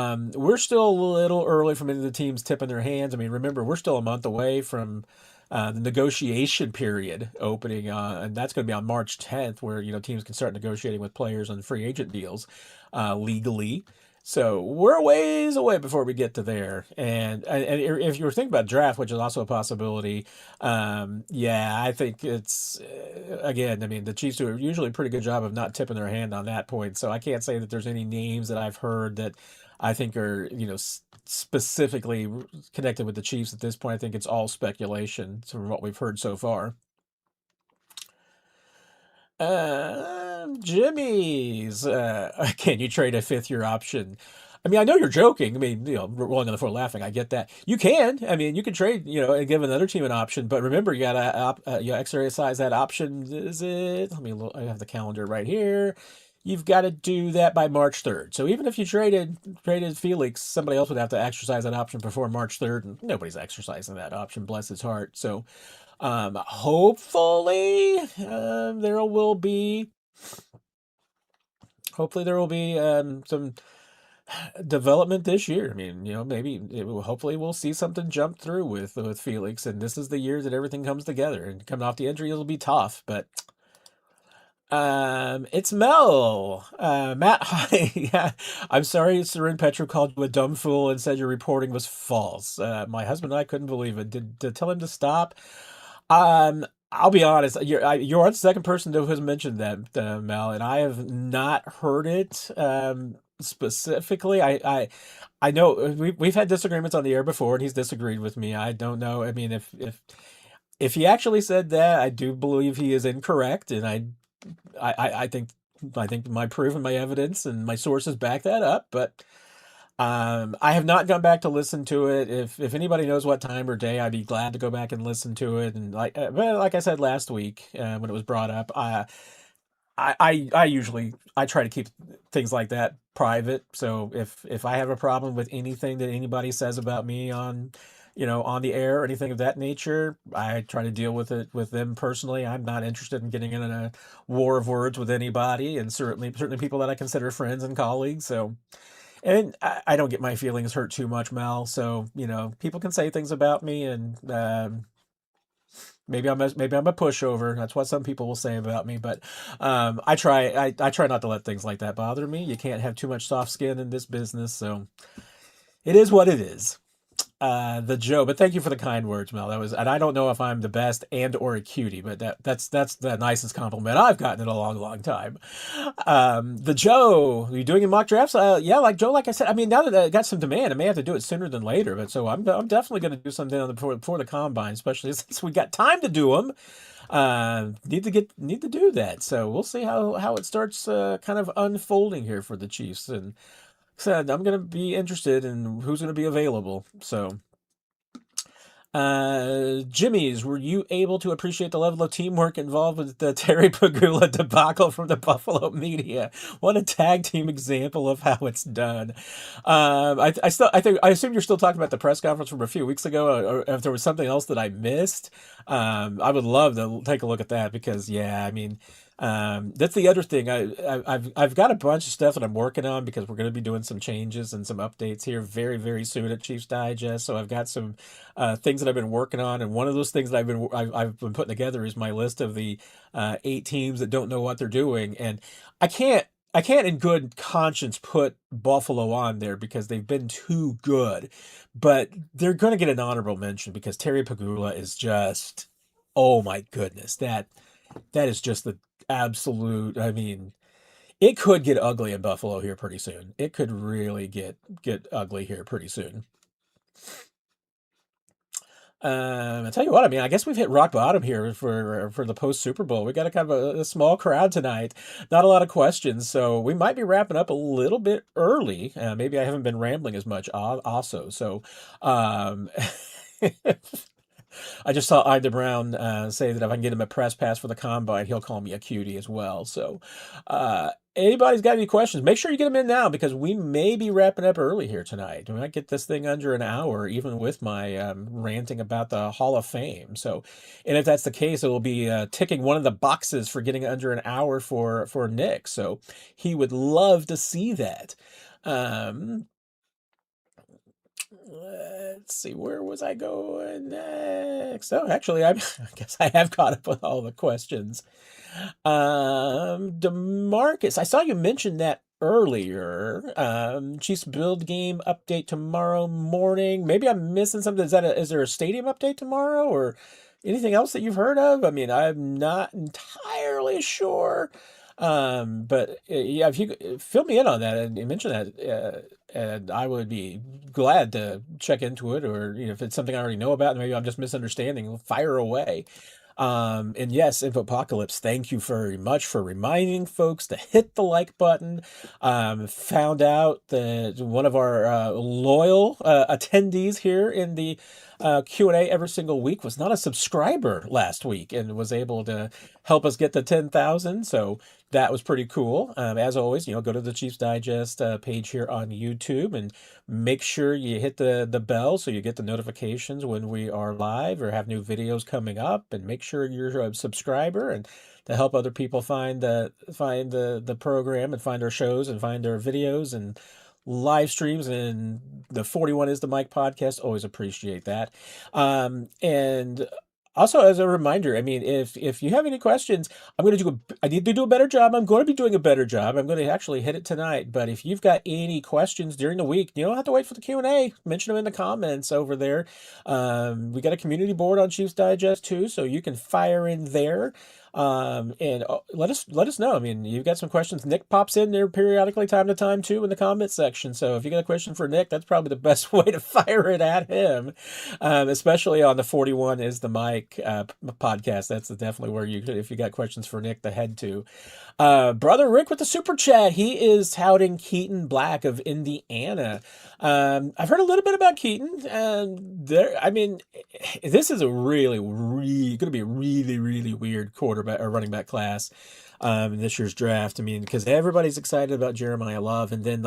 We're still a little early from any of the teams tipping their hands. I mean, remember, we're still a month away from the negotiation period opening, and that's going to be on March 10th, where teams can start negotiating with players on free agent deals legally. So we're a ways away before we get to there. And if you were thinking about draft, which is also a possibility, yeah, I think it's again. I mean, the Chiefs do a usually pretty good job of not tipping their hand on that point. So I can't say that there's any names that I've heard that I think are specifically connected with the Chiefs at this point. I think it's all speculation from what we've heard so far. Jimmy's. Can you trade a fifth year option? I mean, I know you're joking. I mean, rolling on the floor laughing. I get that. You can. I mean, you can trade, and give another team an option. But remember, you got to exercise that option. Is it? Let me look. I have the calendar right here. You've got to do that by March 3rd. So even if you traded Felix, somebody else would have to exercise that option before March 3rd, and nobody's exercising that option. Bless his heart. So hopefully there will be some development this year. I mean, maybe hopefully we'll see something jump through with Felix, and this is the year that everything comes together. And coming off the injury, it'll be tough, but it's Mel. Matt, hi. Yeah, I'm sorry Seren Petro called you a dumb fool and said your reporting was false. My husband and I couldn't believe it. Did tell him to stop? I'll be honest. You're the second person who has mentioned that, Mel, and I have not heard it specifically. I know we've had disagreements on the air before, and he's disagreed with me. I don't know. I mean, if he actually said that, I do believe he is incorrect, and I think my proof and my evidence and my sources back that up. But I have not gone back to listen to it. If anybody knows what time or day, I'd be glad to go back and listen to it. And but like I said last week when it was brought up, I usually I try to keep things like that private. So if I have a problem with anything that anybody says about me on the air or anything of that nature, I try to deal with it with them personally. I'm not interested in getting in a war of words with anybody, and certainly people that I consider friends and colleagues. So and I don't get my feelings hurt too much, Mel. So people can say things about me, and maybe I'm a pushover. That's what some people will say about me. But I try not to let things like that bother me. You can't have too much soft skin in this business, so it is what it is. The Joe, but thank you for the kind words, Mel. That was, and I don't know if I'm the best and or a cutie, but that's the nicest compliment I've gotten in a long, long time. The Joe, are you doing your mock drafts? Yeah, like Joe, like I said, I mean, now that I got some demand, I may have to do it sooner than later, but so I'm definitely going to do something before the combine, especially since we got time to do them. Need to do that. So we'll see how it starts kind of unfolding here for the Chiefs, and said I'm going to be interested in who's going to be available. So Jimmy's, were you able to appreciate the level of teamwork involved with the Terry Pagula debacle from the Buffalo media? What a tag team example of how it's done. I assume you're still talking about the press conference from a few weeks ago, or if there was something else that I missed. I would love to take a look at that because, yeah, I mean, that's the other thing. I've got a bunch of stuff that I'm working on because we're going to be doing some changes and some updates here very, very soon at Chiefs Digest. So I've got some things that I've been working on, and one of those things that I've been putting together is my list of the 8 teams that don't know what they're doing, and I can't. I can't in good conscience put Buffalo on there because they've been too good, but they're going to get an honorable mention because Terry Pagula is just, oh my goodness, that is just the absolute. I mean, it could get ugly in Buffalo here pretty soon. It could really get ugly here pretty soon. I tell you what, I mean, I guess we've hit rock bottom here for the post Super Bowl. We got a kind of a small crowd tonight, not a lot of questions, so we might be wrapping up a little bit early. Maybe I haven't been rambling as much, also. So, um, I just saw Ida Brown say that if I can get him a press pass for the combine, he'll call me a cutie as well. So, anybody's got any questions, make sure you get them in now because we may be wrapping up early here tonight. We might get this thing under an hour, even with my ranting about the Hall of Fame. So, and if that's the case, it will be ticking one of the boxes for getting under an hour for Nick. So, he would love to see that. Um, Let's see, where was I going next? Oh, actually, I guess I have caught up with all the questions. Demarcus, I saw you mention that earlier. Chiefs build game update tomorrow morning. Maybe I'm missing something. Is there a stadium update tomorrow or anything else that you've heard of? I mean, I'm not entirely sure. But yeah, if you fill me in on that and you mention that, and I would be glad to check into it, or if it's something I already know about, and maybe I'm just misunderstanding, fire away. And yes, Infopocalypse, thank you very much for reminding folks to hit the like button. Found out that one of our loyal attendees here in the Q&A every single week was not a subscriber last week and was able to help us get to 10,000. So that was pretty cool. As always, go to the Chiefs Digest page here on YouTube and make sure you hit the bell so you get the notifications when we are live or have new videos coming up, and make sure you're a subscriber and to help other people find the program and find our shows and find our videos and live streams and the 41 is the Mic podcast. Always appreciate that. And also, as a reminder, I mean, if you have any questions, I need to do a better job. I'm going to be doing a better job. I'm going to actually hit it tonight. But if you've got any questions during the week, you don't have to wait for the Q&A. Mention them in the comments over there. We got a community board on Chiefs Digest too, so you can fire in there. And let us know. I mean, you've got some questions. Nick pops in there periodically, time to time too, in the comment section. So if you got a question for Nick, that's probably the best way to fire it at him. Especially on the 41 is the Mic podcast. That's definitely where if you got questions for Nick, to head to. Brother Rick with the super chat. He is touting Keaton Black of Indiana. I've heard a little bit about Keaton. I mean, this is going to be a really, really weird quarterback or running back class in this year's draft. I mean, because everybody's excited about Jeremiah Love, and then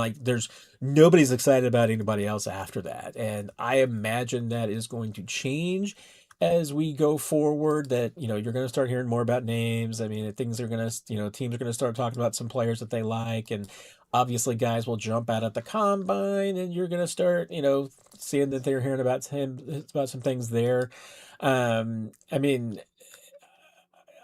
nobody's excited about anybody else after that. And I imagine that is going to change as we go forward, that you're going to start hearing more about names. I mean, teams are going to start talking about some players that they like, and obviously guys will jump out at the combine, and you're going to start seeing that they're hearing about some things there. I mean,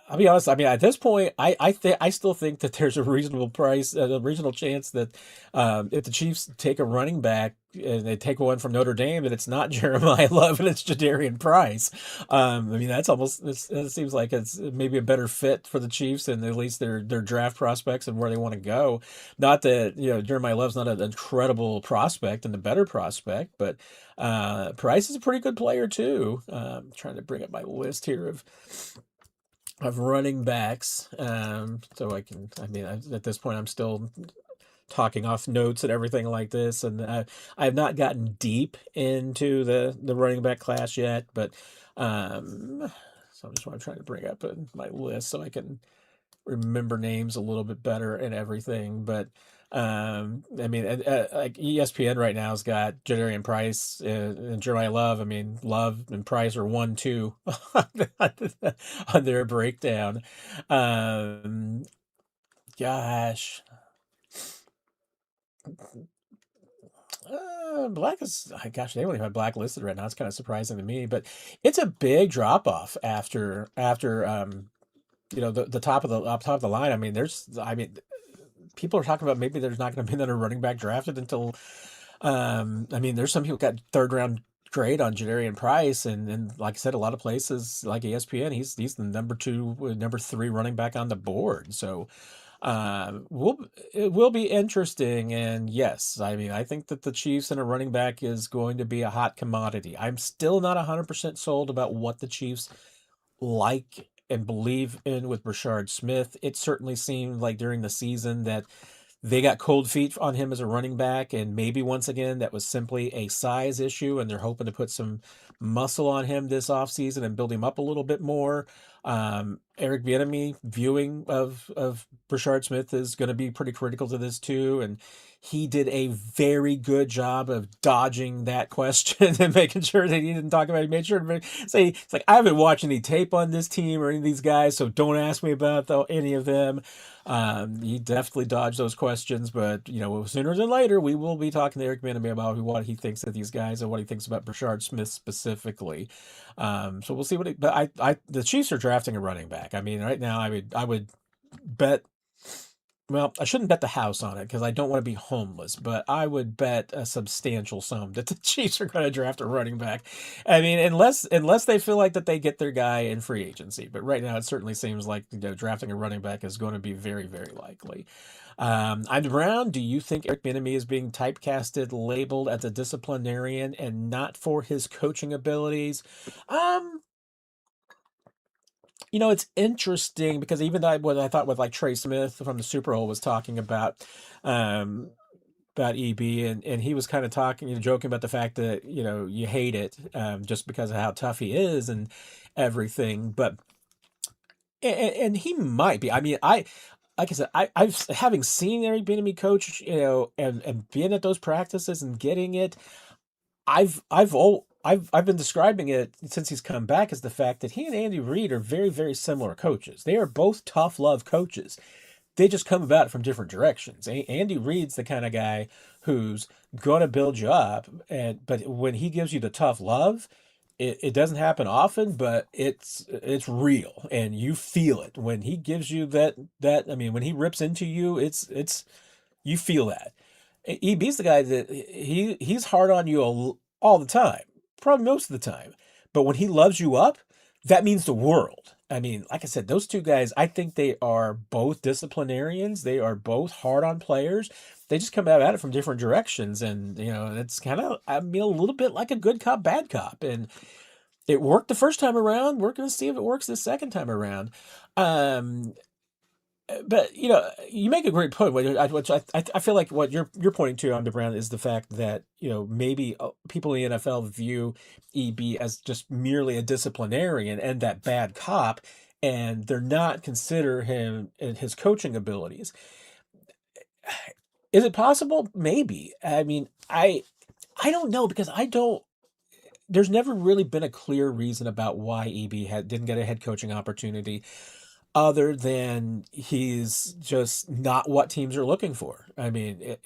I'll be honest. I mean, at this point, I still think that there's a reasonable chance that if the Chiefs take a running back and they take one from Notre Dame, that it's not Jeremiah Love and it's Jadarian Price. I mean, that's it seems like it's maybe a better fit for the Chiefs and at least their draft prospects and where they want to go. Not that Jeremiah Love's not an incredible prospect and the better prospect, but Price is a pretty good player too. I'm trying to bring up my list here of running backs. So I mean, at this point, I'm still talking off notes and everything like this, and I have not gotten deep into the running back class yet, but so I'm just trying to bring up my list so I can remember names a little bit better and everything. But I mean, like ESPN right now has got Jadarian Price and Jeremiah Love. I mean, Love and Price are 1-2 on their breakdown. Um, gosh, Black is gosh, they only have Black listed right now. It's kind of surprising to me, but it's a big drop off after the top of the top of the line. I mean, people are talking about maybe there's not going to be another running back drafted until I mean, there's some people got third round grade on Jadarian Price, and like I said, a lot of places like ESPN, he's the number 2, number 3 running back on the board. So it will be interesting. And yes, I mean, I think that the Chiefs and a running back is going to be a hot commodity. I'm still not 100% sold about what the Chiefs like and believe in with Brashard Smith. It certainly seemed like during the season that they got cold feet on him as a running back, and maybe once again that was simply a size issue, and they're hoping to put some muscle on him this offseason and build him up a little bit more. Eric Bieniemy viewing of Brashard Smith is going to be pretty critical to this too, and he did a very good job of dodging that question and making sure that he didn't talk about it. He made sure to say, it's like, I haven't watched any tape on this team or any of these guys, so don't ask me about any of them. He definitely dodged those questions, but sooner than later, we will be talking to Eric Bieniemy about what he thinks of these guys and what he thinks about Brashard Smith specifically. So we'll see but the Chiefs are drafting a running back. I mean, right now, I would bet. Well, I shouldn't bet the house on it because I don't want to be homeless, but I would bet a substantial sum that the Chiefs are going to draft a running back. I mean, unless they feel like that they get their guy in free agency. But right now, it certainly seems like drafting a running back is going to be very, very likely. I'm Brown. Do you think Eric Bieniemy is being typecasted, labeled as a disciplinarian, and not for his coaching abilities? It's interesting because even what I thought with like Trey Smith from the Super Bowl was talking about EB, and he was kind of talking, joking about the fact that you hate it just because of how tough he is and everything. But and he might be. I mean, like I said, I've having seen Eric Bieniemy coach, and being at those practices and getting it. I've been describing it since he's come back as the fact that he and Andy Reid are very, very similar coaches. They are both tough love coaches. They just come about it from different directions. Andy Reid's the kind of guy who's going to build you up, but when he gives you the tough love, it doesn't happen often, but it's real and you feel it when he gives you that. I mean, when he rips into you, it's you feel that. EB's the guy that he's hard on you all the time, probably most of the time. But when he loves you up, that means the world. I mean, like I said, those two guys, I think they are both disciplinarians. They are both hard on players. They just come at it from different directions. And, it's kind of, I mean, a little bit like a good cop, bad cop. And it worked the first time around. We're going to see if it works the second time around. But you make a great point, which I feel like what you're pointing to on the Brown is the fact that maybe people in the NFL view EB as just merely a disciplinarian and that bad cop, and they're not consider him and his coaching abilities. Is it possible? Maybe. I mean, I don't know because I don't. There's never really been a clear reason about why EB didn't get a head coaching opportunity, other than he's just not what teams are looking for. I mean,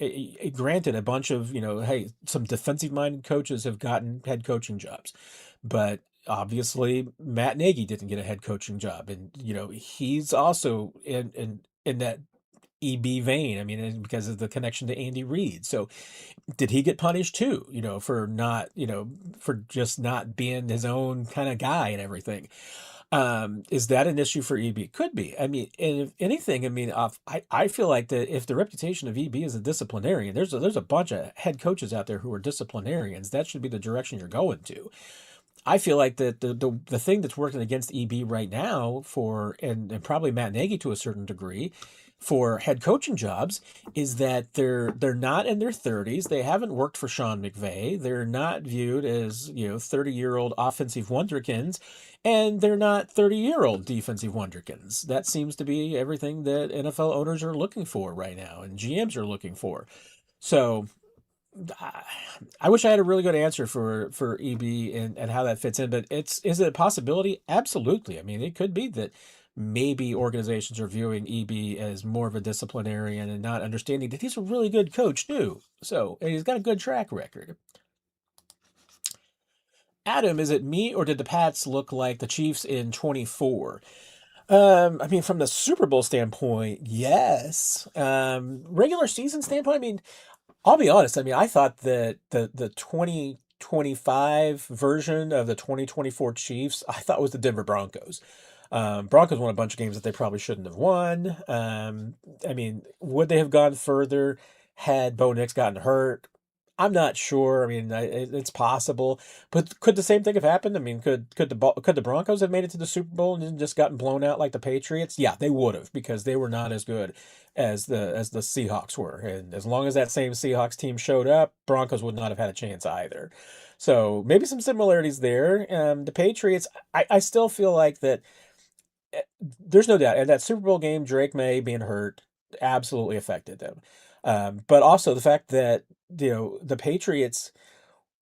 granted, a bunch of, hey, some defensive-minded coaches have gotten head coaching jobs, but obviously Matt Nagy didn't get a head coaching job, and he's also in that EB vein. I mean, because of the connection to Andy Reid. So did he get punished too? For not, for just not being his own kind of guy and everything. Is that an issue for EB? Could be. I mean, and if anything, I mean, I feel like that if the reputation of EB is a disciplinarian, there's a bunch of head coaches out there who are disciplinarians. That should be the direction you're going to. I feel like that the thing that's working against EB right now and probably Matt Nagy to a certain degree for head coaching jobs is that they're not in their 30s. They haven't worked for Sean McVay. They're not viewed as 30-year-old offensive wonderkins, and they're not 30-year-old defensive wonderkins. That seems to be everything that NFL owners are looking for right now, and GMs are looking for. So I I wish I had a really good answer for EB and how that fits in, but is it a possibility? Absolutely. I mean, it could be that maybe organizations are viewing EB as more of a disciplinarian and not understanding that he's a really good coach too. So, and he's got a good track record. Adam, is it me or did the Pats look like the Chiefs in 24? I mean, from the Super Bowl standpoint, yes. Regular season standpoint, I mean, I'll be honest. I mean, I thought that the 2025 version of the 2024 Chiefs, I thought was the Denver Broncos. Broncos won a bunch of games that they probably shouldn't have won. I mean, would they have gone further had Bo Nix gotten hurt? I'm not sure. I mean, it's possible, but could the same thing have happened? I mean, could the Broncos have made it to the Super Bowl and then just gotten blown out like the Patriots? Yeah, they would have because they were not as good as the Seahawks were. And as long as that same Seahawks team showed up, Broncos would not have had a chance either. So maybe some similarities there. The Patriots, I still feel like that there's no doubt. And that Super Bowl game, Drake May being hurt absolutely affected them. But also the fact that, the Patriots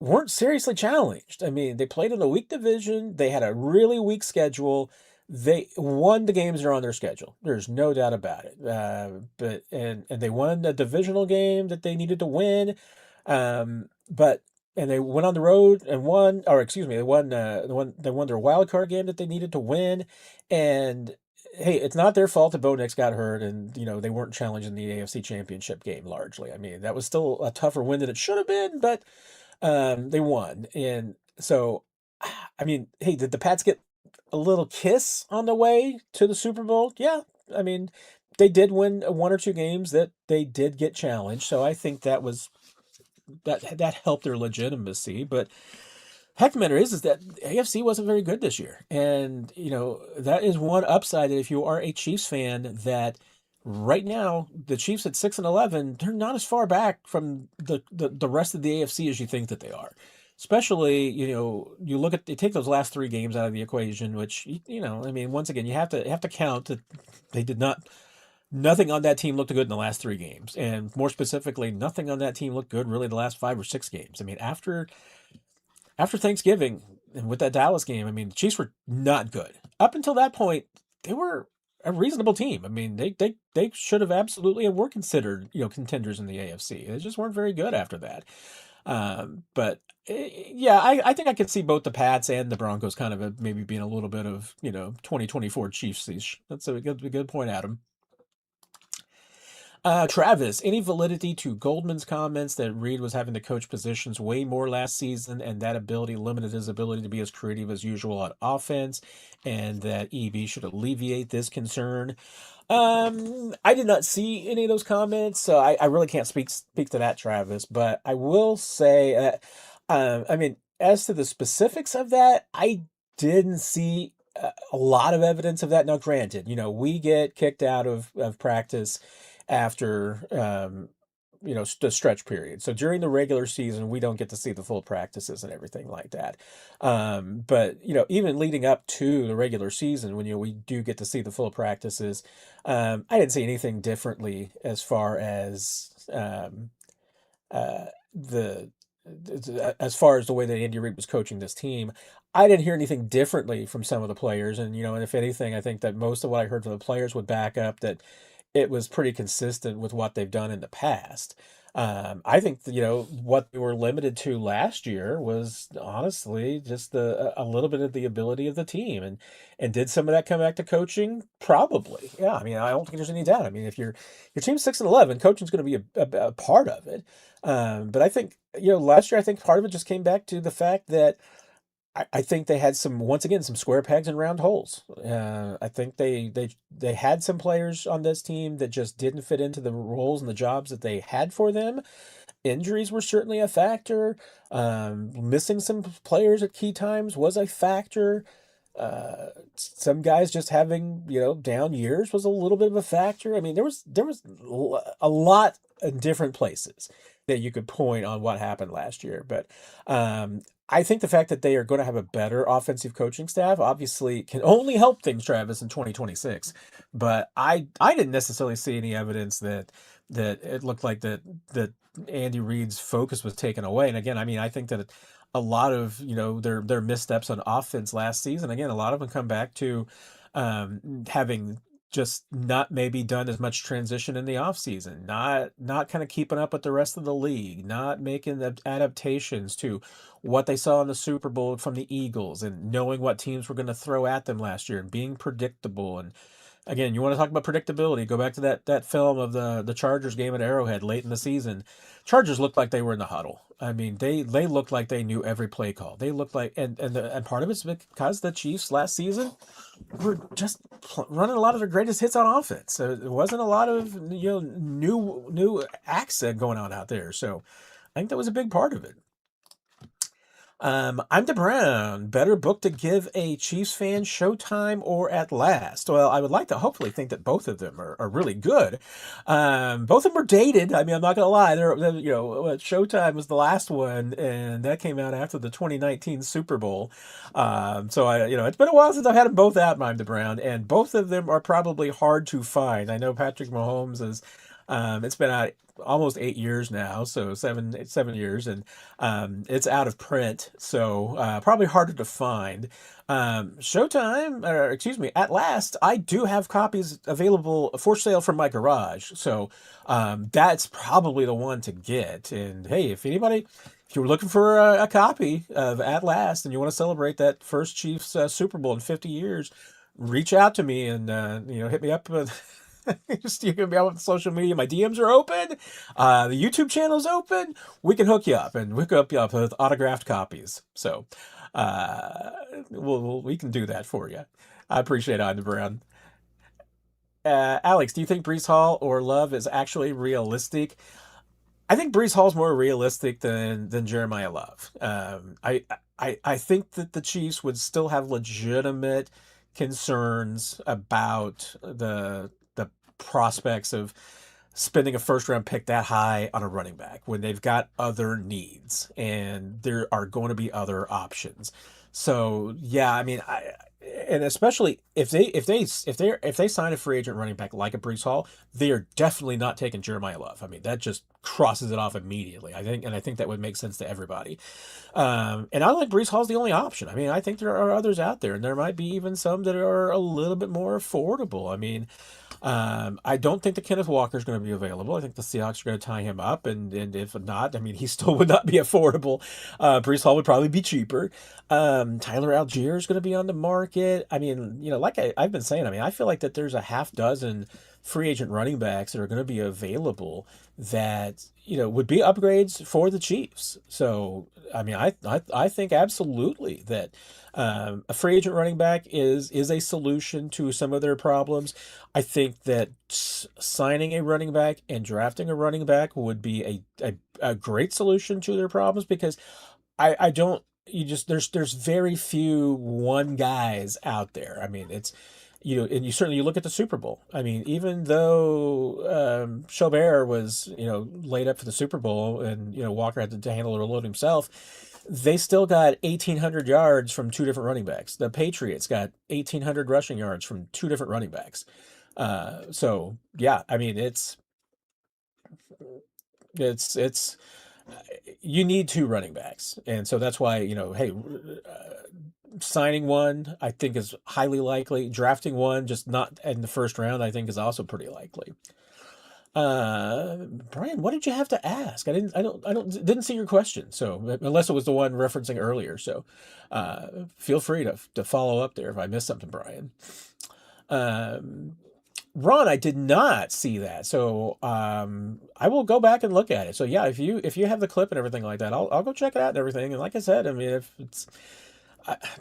weren't seriously challenged. I mean, they played in a weak division. They had a really weak schedule. They won the games that are on their schedule. There's no doubt about it. But they won the divisional game that they needed to win. But and they went on the road and won, or excuse me, they won their wild card game that they needed to win. And hey, it's not their fault that Bo Nix got hurt, and they weren't challenged in the AFC Championship game largely. I mean, that was still a tougher win than it should have been, but they won. And so, I mean, hey, did the Pats get a little kiss on the way to the Super Bowl? Yeah. I mean, they did win one or two games that they did get challenged. So I think that helped their legitimacy. But heck, the matter is that AFC wasn't very good this year. And, that is one upside if you are a Chiefs fan that right now, the Chiefs at 6-11, they're not as far back from the rest of the AFC as you think that they are. Especially, you take those last three games out of the equation, which, I mean, once again, you have to count that they did not, nothing on that team looked good in the last three games. And more specifically, nothing on that team looked good really the last 5 or 6 games. I mean, after Thanksgiving and with that Dallas game, I mean, the Chiefs were not good. Up until that point, they were a reasonable team. I mean, they should have absolutely and were considered, contenders in the AFC. They just weren't very good after that. But yeah, I think I could see both the Pats and the Broncos kind of maybe being a little bit of, 2024 Chiefs. That's a good point, Adam. Travis, any validity to Goldman's comments that Reed was having to coach positions way more last season and that ability limited his ability to be as creative as usual on offense and that EB should alleviate this concern? I did not see any of those comments, so I really can't speak to that, Travis, but I will say, I mean, as to the specifics of that, I didn't see a lot of evidence of that. Now, granted, we get kicked out of practice after the stretch period. So during the regular season, we don't get to see the full practices and everything like that. But even leading up to the regular season, when we do get to see the full practices, I didn't see anything differently as far as the as far as the way that Andy Reid was coaching this team. I didn't hear anything differently from some of the players, and and if anything, I think that most of what I heard from the players would back up that it was pretty consistent with what they've done in the past. I think what they were limited to last year was honestly just a little bit of the ability of the team, and did some of that come back to coaching? Probably, yeah. I mean, I don't think there's any doubt. I mean, if your team's 6-11, coaching's going to be a part of it. But I think last year I think part of it just came back to the fact that I think they had once again some square pegs and round holes. I think they had some players on this team that just didn't fit into the roles and the jobs that they had for them. Injuries were certainly a factor. Missing some players at key times was a factor. Some guys just having, down years was a little bit of a factor. I mean, there was a lot in different places that you could point on what happened last year, but I think the fact that they are going to have a better offensive coaching staff obviously can only help things, Travis, in 2026. But I didn't necessarily see any evidence that it looked like that Andy Reid's focus was taken away. And again, I mean, I think that a lot of their missteps on offense last season, again, a lot of them come back to having just not maybe done as much transition in the offseason, not kind of keeping up with the rest of the league, not making the adaptations to what they saw in the Super Bowl from the Eagles, and knowing what teams were going to throw at them last year, and being predictable. And again, you want to talk about predictability, go back to that film of the Chargers game at Arrowhead late in the season. Chargers looked like they were in the huddle. I mean, they looked like they knew every play call. They looked like, and part of it's because the Chiefs last season were just running a lot of their greatest hits on offense. So there wasn't a lot of new accent going on out there. So I think that was a big part of it. I'm DeBrown. Better book to give a Chiefs fan, Showtime or At Last? Well, I would like to hopefully think that both of them are really good. Both of them are dated. I mean, I'm not gonna lie. Showtime was the last one, and that came out after the 2019 Super Bowl. So it's been a while since I've had them both out, I'm DeBrown, and both of them are probably hard to find. I know Patrick Mahomes is. It's been out almost 8 years now, so 7 years, and it's out of print, so probably harder to find. Showtime, or excuse me, At Last, I do have copies available for sale from my garage, so that's probably the one to get. And hey, if you're looking for a copy of At Last and you want to celebrate that first Chiefs Super Bowl in 50 years, reach out to me and hit me up. You can be on social media. My DMs are open. The YouTube channel's open. We can hook you up and hook you up with autographed copies. So we can do that for you. I appreciate it, on the Brown. Alex, do you think Brees Hall or Love is actually realistic? I think Brees Hall's more realistic than Jeremiah Love. I think that the Chiefs would still have legitimate concerns about the prospects of spending a first round pick that high on a running back when they've got other needs and there are going to be other options. So yeah, I mean, and especially if they sign a free agent running back like a Brees Hall, they are definitely not taking Jeremiah Love. I mean, that just crosses it off immediately. I think that would make sense to everybody. And I like Brees Hall's the only option. I mean, I think there are others out there, and there might be even some that are a little bit more affordable. I mean, I don't think that Kenneth Walker is going to be available. I think the Seahawks are going to tie him up, and if not, I mean, he still would not be affordable. Brees Hall would probably be cheaper. Tyler Algier is going to be on the market. I mean, like I've been saying, I mean, I feel like that there's a half dozen free agent running backs that are going to be available that would be upgrades for the Chiefs. So I mean, I think absolutely that a free agent running back is a solution to some of their problems. I think that signing a running back and drafting a running back would be a great solution to their problems, because I don't you just there's very few one guys out there. I mean, it's and you look at the Super Bowl. I mean, even though Chaubert was laid up for the Super Bowl, and Walker had to handle the load himself, they still got 1,800 yards from two different running backs. The Patriots got 1,800 rushing yards from two different running backs. So yeah, I mean, it's you need two running backs, and so that's why hey, signing one I think is highly likely. Drafting one just not in the first round I think is also pretty likely. Brian, what did you have to ask? Didn't see your question. So unless it was the one referencing earlier. So feel free to follow up there if I missed something, Brian. Ron, I did not see that. So I will go back and look at it. So yeah, if you have the clip and everything like that, I'll go check it out and everything. And like I said, I mean, if it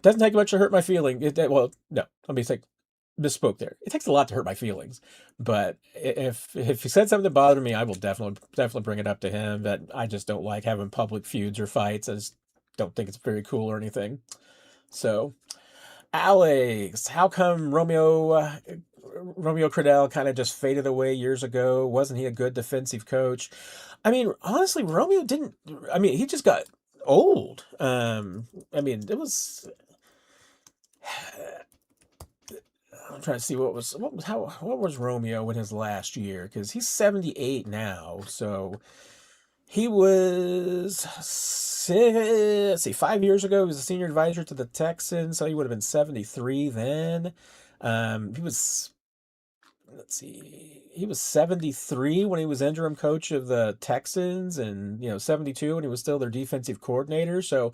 doesn't take much to hurt my feeling. Well, no, let me say, misspoke there. It takes a lot to hurt my feelings, but if he said something that bothered me, I will definitely bring it up to him. That I just don't like having public feuds or fights. I just don't think it's very cool or anything. So, Alex, how come Romeo Crennel kind of just faded away years ago? Wasn't he a good defensive coach? I mean, honestly, Romeo didn't. I mean, he just got old. I mean, it was. I'm trying to see what was Romeo in his last year, because he's 78 now. So he was, let's see, 5 years ago, he was a senior advisor to the Texans, so he would have been 73 then. He was, let's see, he was 73 when he was interim coach of the Texans, and 72 when he was still their defensive coordinator. So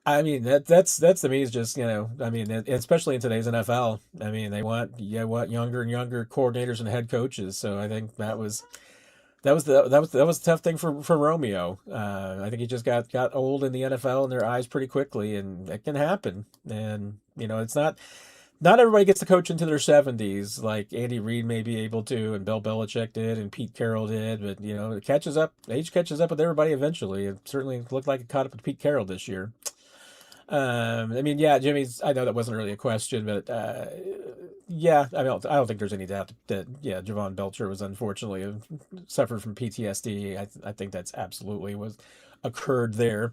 I mean that's to me is just I mean especially in today's NFL. I mean they want younger and younger coordinators and head coaches. So I think that was a tough thing for Romeo. I think he just got old in the NFL in their eyes pretty quickly, and it can happen. And it's not everybody gets to coach into their 70s like Andy Reid may be able to, and Bill Belichick did, and Pete Carroll did. But it catches up. Age catches up with everybody eventually. It certainly looked like it caught up with Pete Carroll this year. I mean, yeah, Jimmy's. I know that wasn't really a question, but yeah, I don't think there's any doubt that yeah, Javon Belcher was unfortunately suffered from PTSD. I think that's absolutely was occurred there.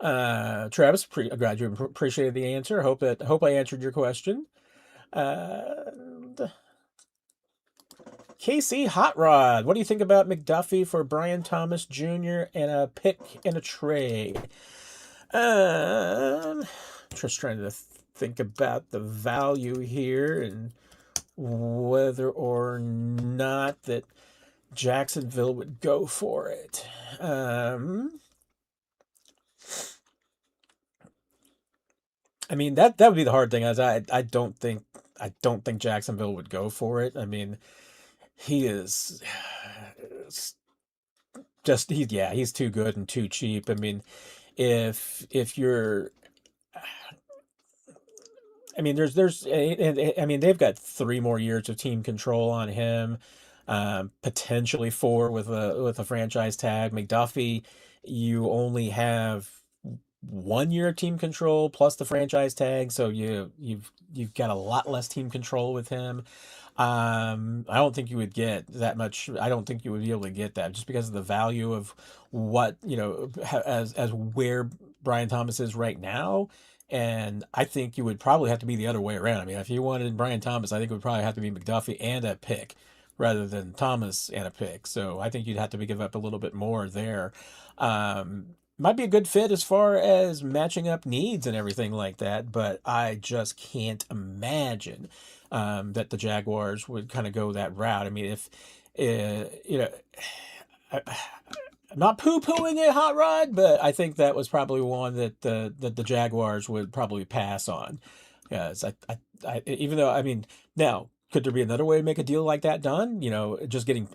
Travis, glad you appreciated the answer. Hope I answered your question. Uh, KC Hot Rod, what do you think about McDuffie for Brian Thomas Jr. and a pick and a trade? Just trying to think about the value here and whether or not that Jacksonville would go for it. I mean that would be the hard thing. As I don't think Jacksonville would go for it. I mean he is just he's too good and too cheap. I mean if you're I mean, I mean, they've got 3 more years of team control on him, potentially four with a franchise tag. McDuffie, you only have 1 year of team control plus the franchise tag, so you've got a lot less team control with him. I don't think you would get that much. I don't think you would be able to get that just because of the value of what, as where Brian Thomas is right now. And I think you would probably have to be the other way around. I mean, if you wanted Brian Thomas, I think it would probably have to be McDuffie and a pick rather than Thomas and a pick. So I think you'd have to give up a little bit more there. Might be a good fit as far as matching up needs and everything like that, but I just can't imagine that the Jaguars would kind of go that route. I mean, if I, I'm not poo-pooing it, Hot Rod, but I think that was probably one that the Jaguars would probably pass on. Yes, even though I mean now. Could there be another way to make a deal like that done? Just getting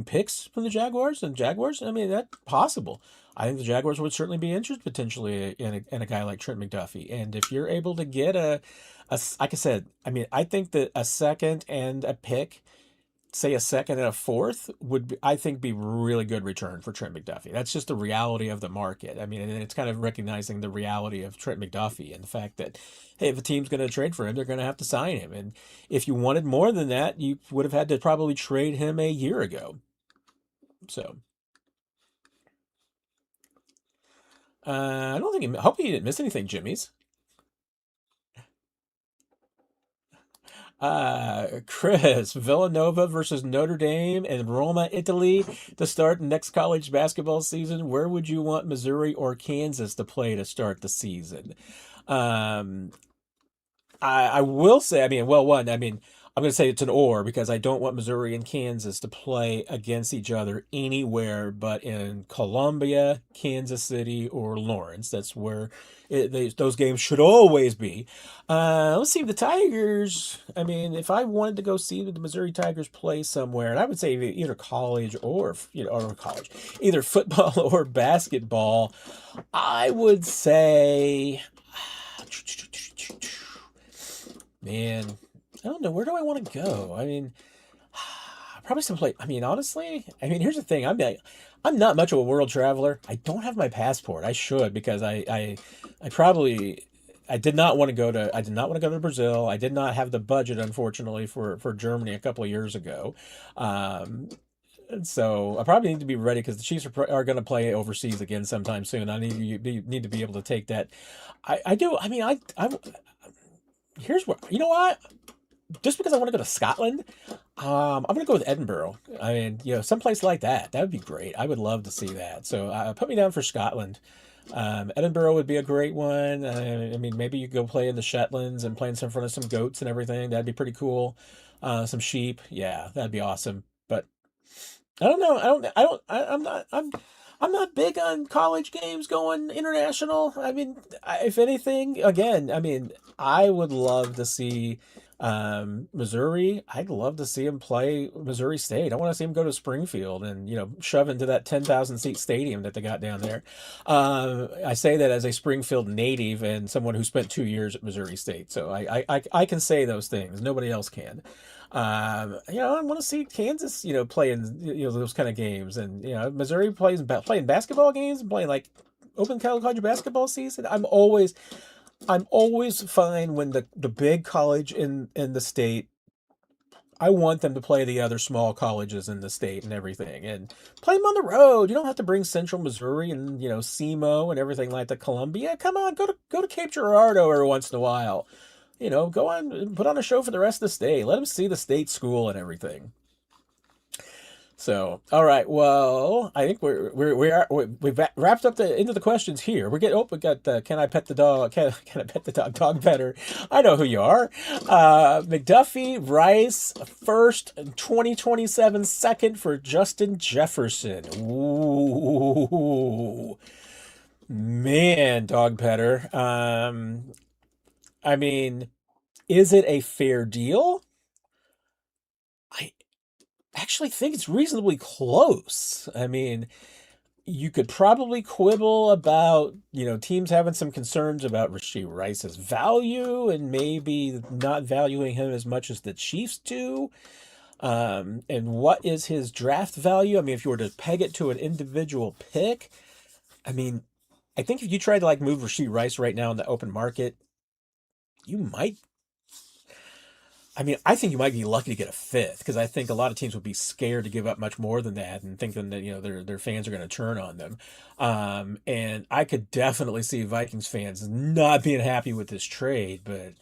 picks from the Jaguars and Jaguars. I mean, that's possible. I think the Jaguars would certainly be interested potentially in a guy like Trent McDuffie. And if you're able to get like I said, I mean, I think that a second and a pick, say a second and a fourth, I think, be really good return for Trent McDuffie. That's just the reality of the market. I mean, and it's kind of recognizing the reality of Trent McDuffie and the fact that, hey, if a team's going to trade for him, they're going to have to sign him. And if you wanted more than that, you would have had to probably trade him a year ago. So, I don't think I hope he didn't miss anything, Jimmy's. Chris, Villanova versus Notre Dame and Roma, Italy to start next college basketball season. Where would you want Missouri or Kansas to play to start the season? Um, I will say, I mean, well, one, I mean, I'm going to say it's an or because I don't want Missouri and Kansas to play against each other anywhere but in Columbia, Kansas City, or Lawrence. That's where those games should always be. Let's see the Tigers. I mean, if I wanted to go see the Missouri Tigers play somewhere, and I would say either college or college, either football or basketball, I would say. Man, I don't know. Where do I want to go? I mean, probably someplace. I mean, honestly, I mean, here's the thing. I'm not much of a world traveler. I don't have my passport. I should because I probably I did not want to go to I did not want to go to Brazil. I did not have the budget, unfortunately, for Germany a couple of years ago. Um, so I probably need to be ready because the Chiefs are going to play overseas again sometime soon. I need to be able to take that. I do. I mean, here's what you know what. Just because I want to go to Scotland, I'm gonna go with Edinburgh. I mean, someplace like that. That would be great. I would love to see that. So put me down for Scotland. Edinburgh would be a great one. I mean, maybe you could go play in the Shetlands and play in front of some goats and everything. That'd be pretty cool. Some sheep. Yeah, that'd be awesome. But I don't know. I'm not big on college games going international. I mean, if anything, again, I mean, I would love to see Missouri. I'd love to see him play Missouri State. I want to see him go to Springfield and shove into that 10,000 seat stadium that they got down there. I say that as a Springfield native and someone who spent 2 years at Missouri State, so I can say those things. Nobody else can. I want to see Kansas, playing, those kind of games, and Missouri playing basketball games and playing like open college basketball season. I'm always fine when the big college in the state. I want them to play the other small colleges in the state and everything, and play them on the road. You don't have to bring Central Missouri and SEMO and everything like that. Columbia, come on, go to Cape Girardeau every once in a while. Go on and put on a show for the rest of the state. Let them see the state school and everything. So, all right. Well, I think we've wrapped up the into the questions here. We got can I pet the dog? Can I pet the dog? Dog better. I know who you are. McDuffie, Rice, first, 2027 second for Justin Jefferson. Ooh, man, dog petter. I mean, is it a fair deal? I actually think it's reasonably close. I mean, you could probably quibble about, teams having some concerns about Rashee Rice's value and maybe not valuing him as much as the Chiefs do. And what is his draft value? I mean, if you were to peg it to an individual pick, I mean, I think if you tried to like move Rashee Rice right now in the open market, you might. I mean, I think you might be lucky to get a fifth because I think a lot of teams would be scared to give up much more than that and thinking that their fans are going to turn on them. And I could definitely see Vikings fans not being happy with this trade, but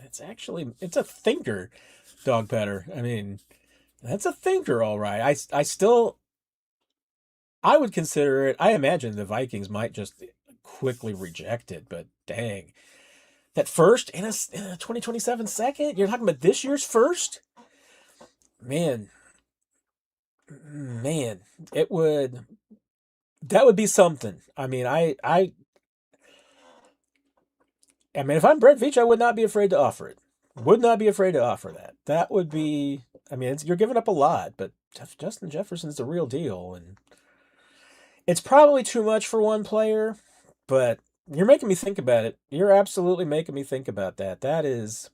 it's a thinker, dog petter. I mean, that's a thinker, all right. I would consider it. I imagine the Vikings might just quickly reject it, but dang. That first and a 2027 second? You're talking about this year's first? Man, man, it would that would be something. I mean, if I'm Brett Veach, I would not be afraid to offer it. Would not be afraid to offer that. That would be. I mean, you're giving up a lot, but Justin Jefferson's the real deal, and it's probably too much for one player, but you're making me think about it. You're absolutely making me think about that. That's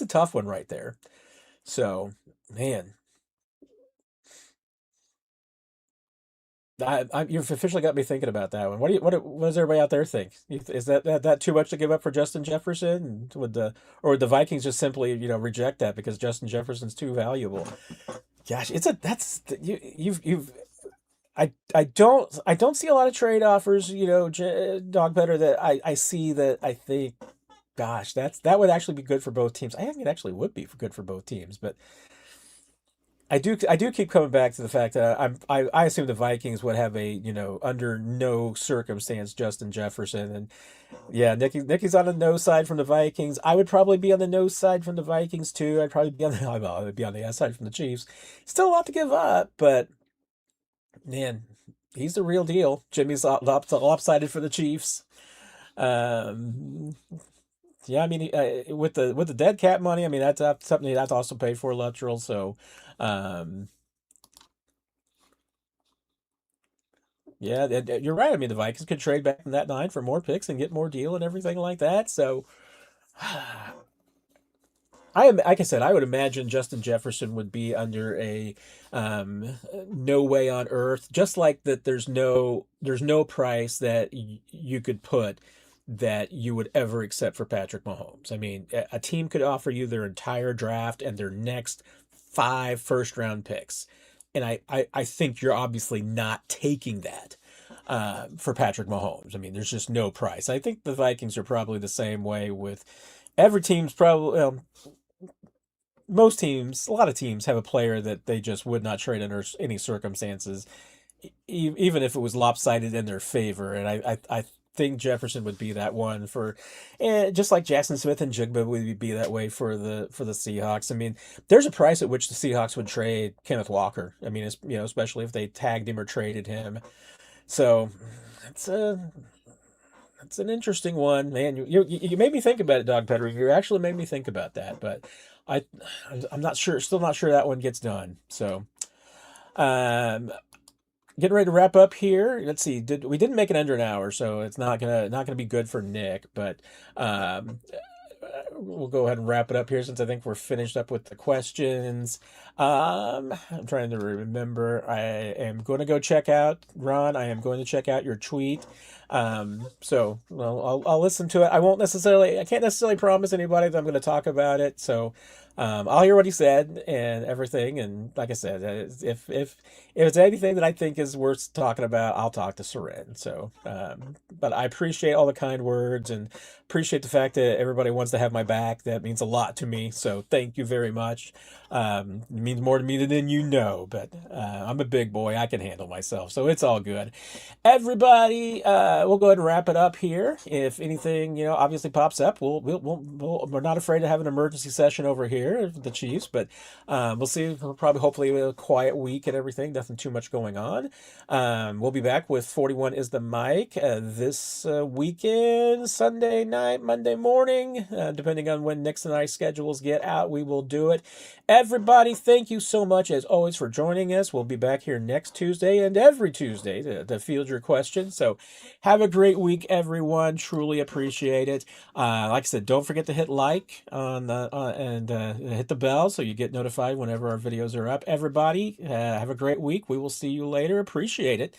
a tough one right there. So, man, you've officially got me thinking about that one. What does everybody out there think? Is that too much to give up for Justin Jefferson? And would the Vikings just simply reject that because Justin Jefferson's too valuable? Gosh, it's a that's you've I don't see a lot of trade offers, dog better that I see that I think, gosh, that would actually be good for both teams. I think it actually would be good for both teams, but I do keep coming back to the fact that I assume the Vikings would have a under no circumstance Justin Jefferson, and yeah, Nicky's on the no side from the Vikings. I would probably be on the no side from the Vikings too. I'd probably be on the well, I'd be on the yes side from the Chiefs. Still a lot to give up, but man, he's the real deal. Jimmy's lopsided for the Chiefs. Um, yeah, I mean, with the dead cap money, I mean that's something that's also paid for lateral. So, um, yeah, you're right. I mean, the Vikings could trade back in that nine for more picks and get more deal and everything like that. So, I am, like I said, I would imagine Justin Jefferson would be under a no way on earth, just like that. There's no price that you could put that you would ever accept for Patrick Mahomes. I mean, a team could offer you their entire draft and their next 5 first-round picks. And I think you're obviously not taking that for Patrick Mahomes. I mean, there's just no price. I think the Vikings are probably the same way with every team's probably, most teams, a lot of teams have a player that they just would not trade under any circumstances, even if it was lopsided in their favor. And I think Jefferson would be that one for, just like Jackson Smith and Jigba would be that way for the Seahawks. I mean, there's a price at which the Seahawks would trade Kenneth Walker. I mean, especially if they tagged him or traded him. So it's a it's an interesting one, man. You made me think about it, Dog Pedro. You actually made me think about that, but I I'm not sure, still not sure that one gets done. So um, getting ready to wrap up here. Let's see. We didn't make it under an hour, so it's not gonna be good for Nick. But um, we'll go ahead and wrap it up here since I think we're finished up with the questions. I'm trying to remember. I am going to go check out Ron. I am going to check out your tweet. So well, I'll listen to it. I can't necessarily promise anybody that I'm going to talk about it. So I'll hear what he said and everything. And like I said, if it's anything that I think is worth talking about, I'll talk to Seren. So, but I appreciate all the kind words and appreciate the fact that everybody wants to have my back. That means a lot to me. So thank you very much. It means more to me than you know, but I'm a big boy. I can handle myself, so it's all good. Everybody, we'll go ahead and wrap it up here. If anything, obviously pops up, we're not afraid to have an emergency session over here, the Chiefs, but we'll see. Probably, hopefully, a quiet week and everything. Nothing too much going on. We'll be back with 41 is the mic this weekend, Sunday night, Monday morning, depending on when Nick's and I schedules get out. We will do it. Everybody, thank you so much, as always, for joining us. We'll be back here next Tuesday and every Tuesday to field your questions. So have a great week, everyone. Truly appreciate it. Like I said, don't forget to hit like and hit the bell so you get notified whenever our videos are up. Everybody, have a great week. We will see you later. Appreciate it.